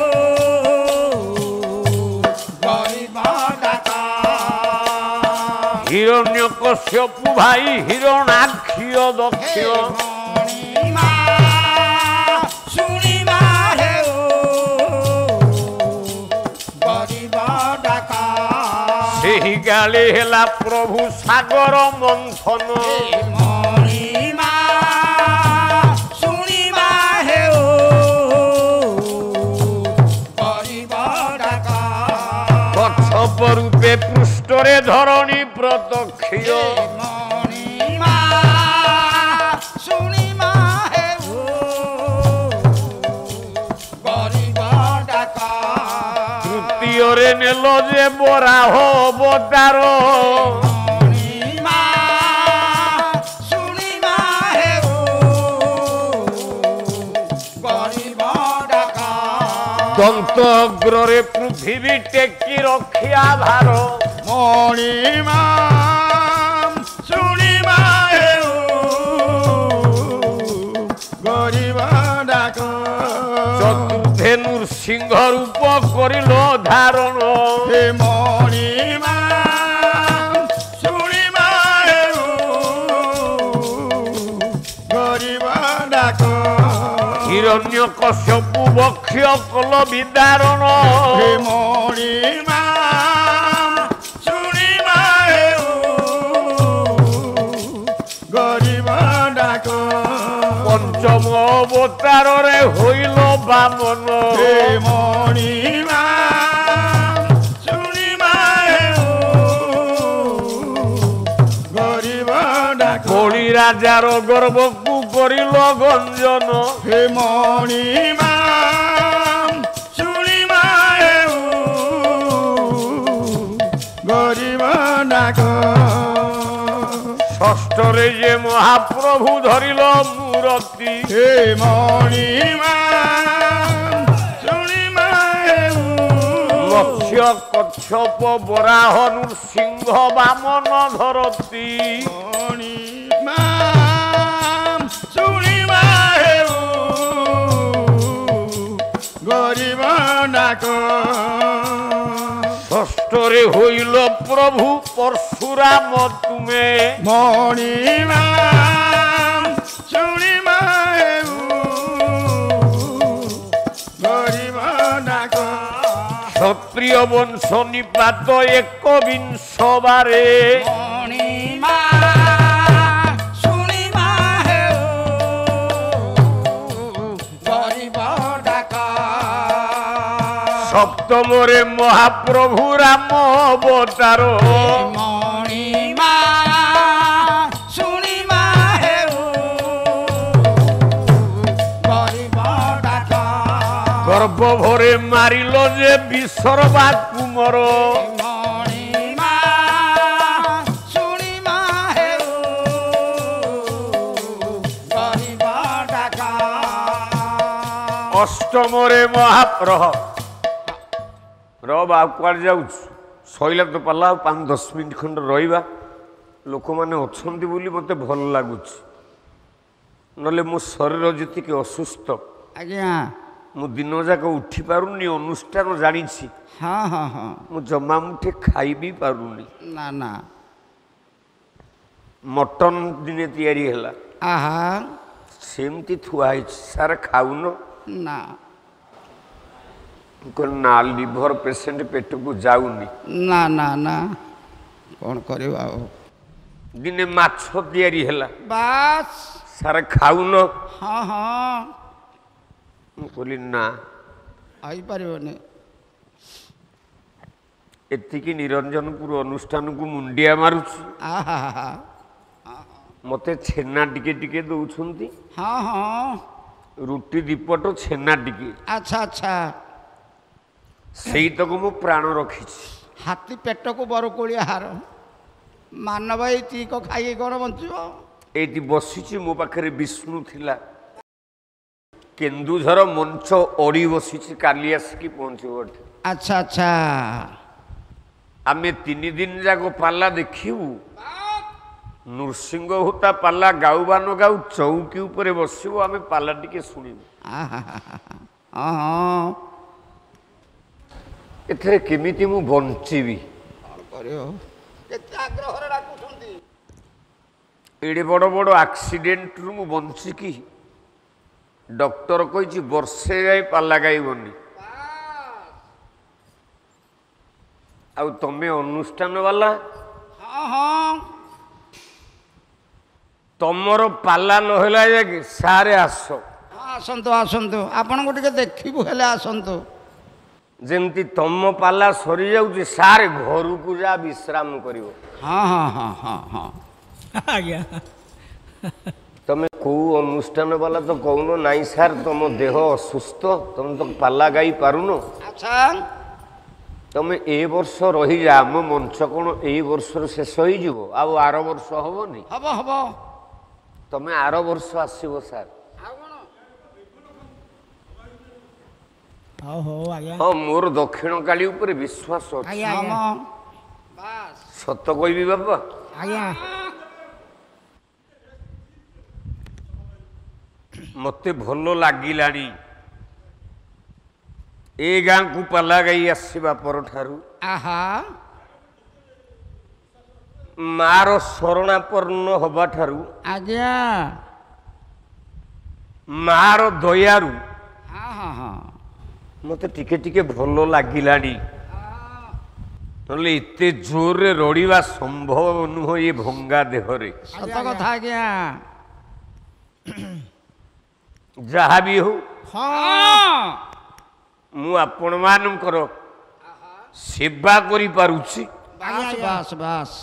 গরিব ডাক
হিরণ্য কশ্যপু ভাই হিরণাক্ষীয় দক্ষ
মণিমা শুনিবা হেও গরিব ডাক
সেই গালে হেলা প্রভু সাগর মন্থন
মণিমা শুনিবা হেও গরিব ডাক
কচ্ছপ রূপে পৃষ্ঠরে ধরণী প্রত্যক্ষ
মণিমা শুনিবা হেও গরিব ডাক
তৃতীয়রে নেল যে বরাহ অবতার
মণিমা শুনিবা হেও গরিব ডাক
দন্ত অগ্রে পৃথিবী টেকি রক্ষিয়া ভার
মণিমা শুনিবা হেউ গরিব ডাক
চতুর্থে নৃসিংহ রূপ করিল ধারণ
হে মণিমা শুনিবা হেউ গরিব ডাক
হিরণ্য কশ্যপু বক্ষ কল বিদারণ
হে মণিমা শুনিবা হেউ গরিব ডাক
পঞ্চম অবতারে হইল বামন
হে মণিমা শুনিবা হেউ
ହୋଇ ରାଜାର ଗର୍ଭକୁ କରିଲ ଗଞ୍ଜନ
ହେ ମଣିମା ଶୁଣିବା ହେଉ ଗରିବ ଡାକ
ଷଷ୍ଠରେ ଯେ ମହାପ୍ରଭୁ ଧରିଲ ମୂରତି
ହେ ମଣିମା ଶୁଣିବା ହେଉ
ମତ୍ସ୍ୟ କଚ୍ଛପ ବରାହ ନୃସିଂହ ବାମନ ଧରତି
ମଣିମା ଶୁଣିବା ହେଉ ଗରିବ ଡାକ
ଷଷ୍ଠରେ ହୋଇଲ ପ୍ରଭୁ ପରଶୁରାମ ତୁମେ
ମଣିମା ଶୁଣିବା ହେଉ ଗରିବ ଡାକ
କ୍ଷତ୍ରିୟ ବଂଶ ନିପାତ ଏକବିଂଶ ବାରେ
ମଣିମା ଶୁଣିବା ହେଉ ଗରିବ ଡାକ
ସପ୍ତମରେ ମହାପ୍ରଭୁ ରାମ ଅବତାର
ମଣିମା ଶୁଣିବା ହେଉ ଗରିବ ଡାକ
ଗର୍ଭଭରେ ମାରିଲ ଯେ ବିସର୍ବା କୁମର
ମଣିମା ଶୁଣିବା ହେଉ ଗରିବ ଡାକ
ଅଷ୍ଟମରେ ମହାପ୍ରଭ ରହ ଆଉ କୁଆଡ଼େ ଯାଉଛୁ ସଇଲା ତ ପାଲା ଆଉ 5-10 ମିନିଟ୍ ଖଣ୍ଡେ ରହିବା ଲୋକମାନେ ଅଛନ୍ତି ବୋଲି ମୋତେ ଭଲ ଲାଗୁଛି ନହେଲେ ମୋ ଶରୀର ଯେତିକି ଅସୁସ୍ଥ
ଆଜ୍ଞା
ମୁଁ ଦିନ ଯାକ ଉଠି ପାରୁନି ଅନୁଷ୍ଠାନ ଜାଣିଛି
ହଁ ହଁ ହଁ
ମୁଁ ଜମା ମୁଠେ ଖାଇ ବି ପାରୁନି
ନା ନା
ମଟନ ଦିନେ ତିଆରି ହେଲା
ଆହା
ସେମିତି ଥୁଆ ହେଇଛି ସାର୍ ଖାଉନ
ନା
ନା ଲିଭର ପେସେଣ୍ଟ ପେଟକୁ ଯାଉନି
ନା ନା ନା କ'ଣ କରିବା ଆଉ
ଦିନେ ମାଛ ତିଆରି ହେଲା
ବାସ୍
ସାର୍ ଖାଉନ
ହଁ ହଁ
ମୁଁ କହିଲି ନା
ହେଇପାରିବନି
ଏତିକି ନିରଞ୍ଜନପୁର ଅନୁଷ୍ଠାନକୁ ମୁଣ୍ଡିଆ ମାରୁଛି
ଆହା
ମୋତେ ଛେନା ଟିକେ ଟିକେ ଦଉଛନ୍ତି
ହଁ ହଁ
ରୁଟି ଦିପଟ ଛେନା ଟିକେ
ଆଚ୍ଛା ଆଚ୍ଛା
ସେଇତକୁ ମୁଁ ପ୍ରାଣ ରଖିଛି
ହାତୀ ପେଟକୁ ବରକୋଳି ହାର ମାନବ ଏତିକ ଖାଇକି କ'ଣ ବଞ୍ଚିବ
ଏଇଠି ବସିଛି ମୋ ପାଖରେ ବିଷ୍ଣୁ ଥିଲା କେନ୍ଦୁଝର ମଞ୍ଚ ଅଡ଼ି ବସିଛି କାଲି ଆସିକି ପହଞ୍ଚିବ ଏଠି
ଆଚ୍ଛା ଆଚ୍ଛା
ଆମେ 3 ଦିନ ଯାକ ପାଲା ଦେଖିବୁ ନୃସିଂହ ହୋତା ପାଲା ଗାଉବାନ ଗାଉ ଚୌକି ଉପରେ ବସିବୁ ଆମେ ପାଲା ଟିକେ ଶୁଣିବୁ
ହଁ ହଁ
ଏଥିରେ କେମିତି ମୁଁ ବଞ୍ଚିବି
କ'ଣ କରିବ କେତେ ଆଗ୍ରହରେ ଡାକୁଛନ୍ତି
ଏଡ଼େ ବଡ଼ ବଡ଼ ଆକ୍ସିଡେଣ୍ଟରୁ ମୁଁ ବଞ୍ଚିକି ଡକ୍ଟର କହିଛି ବର୍ଷେ ଯାଏ ପାଲା ଗାଇବନି ଆଉ ତମେ ଅନୁଷ୍ଠାନ ବାଲା
ହଁ ହଁ
ତମର ପାଲା ନହେଲା ଯାକେ ସାରେ ଆସ
ଆସନ୍ତୁ ଆସନ୍ତୁ ଆପଣଙ୍କୁ ଟିକେ ଦେଖିବୁ ହେଲେ ଆସନ୍ତୁ
ଯେମିତି ତମ ପାଲା ସରିଯାଉଛି ସାରେ ଘରକୁ ଯା ବିଶ୍ରାମ କରିବ
ହଁ ହଁ ହଁ ହଁ ହଁ
ଆଜ୍ଞା
ତମେ କୋଉ ଅନୁଷ୍ଠାନ ବାଲା ତ କହୁନ ନାଇଁ ସାର୍ ତମ ଦେହ ଅସୁସ୍ଥ ତମେ ତ ପାଲା ଗାଇ ପାରୁନ
ଆଚ୍ଛା
ତମେ ଏ ବର୍ଷ ରହିଯା ଆମ ମଞ୍ଚ କ'ଣ ଏଇ ବର୍ଷର ଶେଷ ହେଇଯିବ ଆଉ ଆର ବର୍ଷ ହବନି
ହବ ହବ
ତମେ ଆର ବର୍ଷ ଆସିବ ସାର୍
ଆଉ କ'ଣ
ହଉ ହଉ ଆଜ୍ଞା
ହଁ ମୋର ଦକ୍ଷିଣ କାଳୀ ଉପରେ ବିଶ୍ୱାସ ଅଛି
ଆଜ୍ଞା
ହଁ
ଆଜ୍ଞା
ବାସ୍
ସତ କହିବି ବାପା
ଆଜ୍ଞା
ମତେ ଭଲ ଲାଗିଲାଣି ଏ ଗାଁକୁ ପାଲା ଗାଇ ଆସିବା ପରଠାରୁ
ଆହା
ମାର ଶରଣାପନ୍ନ ହବାଠାରୁ
ଆଜ୍ଞା
ମାର ଦୟାରୁ
ହଁ ହଁ ହଁ
ମତେ ଟିକେ ଟିକେ ଭଲ ଲାଗିଲାଣି ନହେଲେ ଏତେ ଜୋରରେ ରଡ଼ିବା ସମ୍ଭବ ନୁହଁ ଏ ଭଙ୍ଗା ଦେହରେ
ସତ କଥା ଆଜ୍ଞା
ଯାହା ବି ହଉ
ହଁ
ମୁଁ ଆପଣମାନଙ୍କର ସେବା କରିପାରୁଛି
ବାସ୍ ବାସ୍ ବାସ୍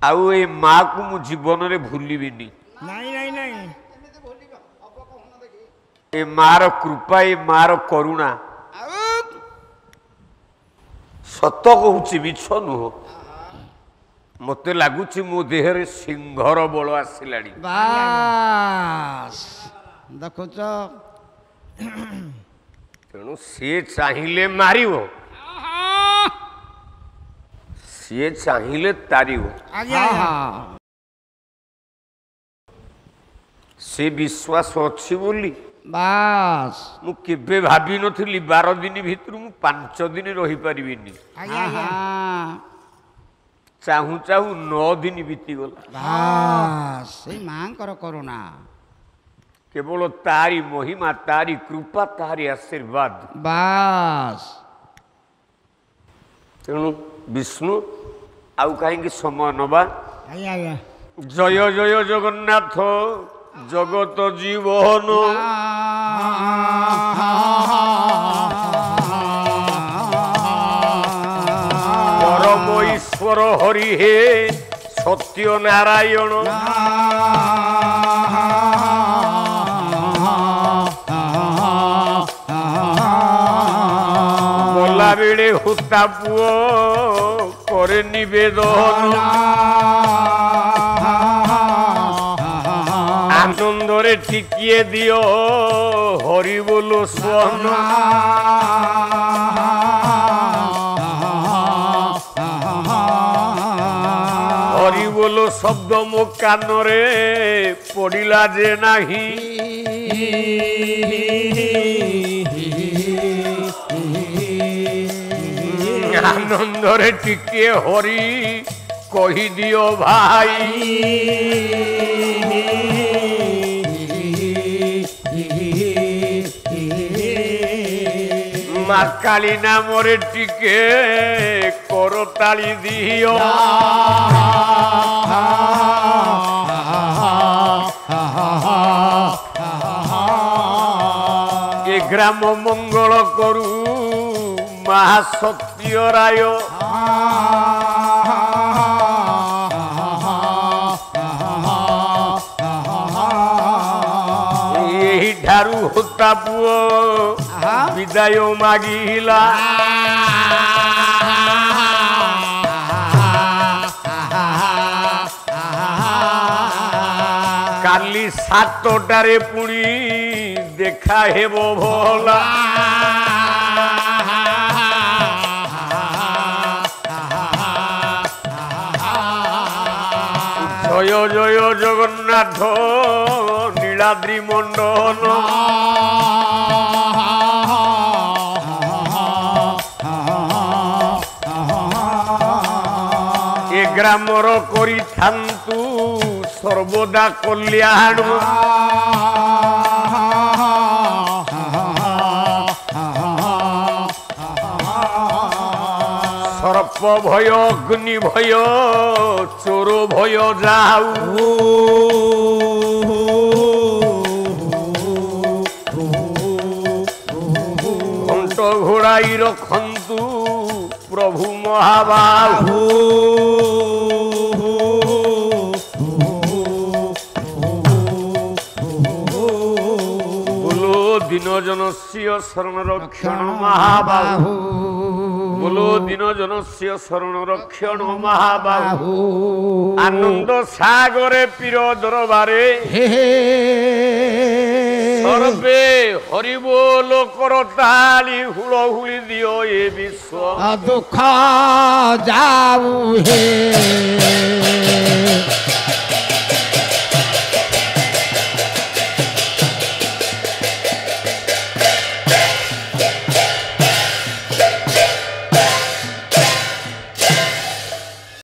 ଆଉ ଏ ମାକୁ ମୁଁ ଜୀବନରେ ଭୁଲିବିନି।
ନାଇଁ ନାଇଁ ନାଇଁ
ଏ ମାର କୃପା, ଏ ମାର କରୁଣା ସତ କହୁଛି, ମିଛ ନୁହଁ। ମତେ ଲାଗୁଛି ମୋ ଦେହରେ ସିଂହର ବଳ ଆସିଲାଣି।
ବାସ୍ ଦେଖୁଛ,
ତେଣୁ ସିଏ ଚାହିଁଲେ ମାରିବ, ସିଏ ଚାହିଁଲେ ତାରିବ।
ଆଜ୍ଞା ଆଜ୍ଞା
ସେ ବିଶ୍ୱାସ ଅଛି ବୋଲି
ବାସ୍
ମୁଁ କେବେ ଭାବିନଥିଲି 12 ଦିନ ଭିତରୁ ମୁଁ 5 ଦିନ ରହିପାରିବିନି।
ଆଜ୍ଞା ଆଜ୍ଞା
ଚାହୁଁ ଚାହୁଁ 9 ଦିନ ବିତିଗଲା।
ବାସ୍ ସେଇ ମାଙ୍କର କରୁଣା।
କେବଳ ତାରି ମହିମା, ତାରି କୃପା, ତାରି ଆଶୀର୍ବାଦ।
ବାସ୍
ତେଣୁ ବିଷ୍ଣୁ ଆଉ କାହିଁକି ସମୟ ନବା?
ଆଜ୍ଞା ଆଜ୍ଞା
ଜୟ ଜୟ ଜଗନ୍ନାଥ ଜଗତ ଜୀବନ ପରମ ଈଶ୍ୱର ହରି ହେ ସତ୍ୟ ନାରାୟଣ। ଗଲା ବେଳେ ହୁତା ପୁଅ করে নিবেদন, আনন্দরে টিকিয়ে দিও হরি বল সোহন। হরি বল শব্দ মো কানরে পড়িলা যে নাহি, আনন্দরে টিকে হরি কহি দিও ভাই। মা কালী নামরে টিকে করতালি দিও। এ গ্রাম মঙ্গল করু মহাসত্য রায়। এই ঠারু হতা পুয় বিদায় মাগিলা। কালি 7টারে পুଣି দেখা হেব ভোলা। জয় জয় জগন্নাথ নীলাদ্রি মণ্ডল। এ গ্রামর করিথান্তু সর্বদা কল্যাণ। সর্প ভয় অগ্নি ভয় চোর ভয় যাও। ঘণ্ট ঘোড়াই রখন্তু প্রভু মহাবাহু। বলো দীনজনস্য শরণ রক্ষণ মহাবাহু। বলো দীনজনস্য শরণ রক্ষণ মহাবাহু। আনন্দ সাগরে পীর দরবারে সর্বে হরি বল করতালি হুড়হুড়ি দিও এ বিশ্ব।
দুঃখ যাও হে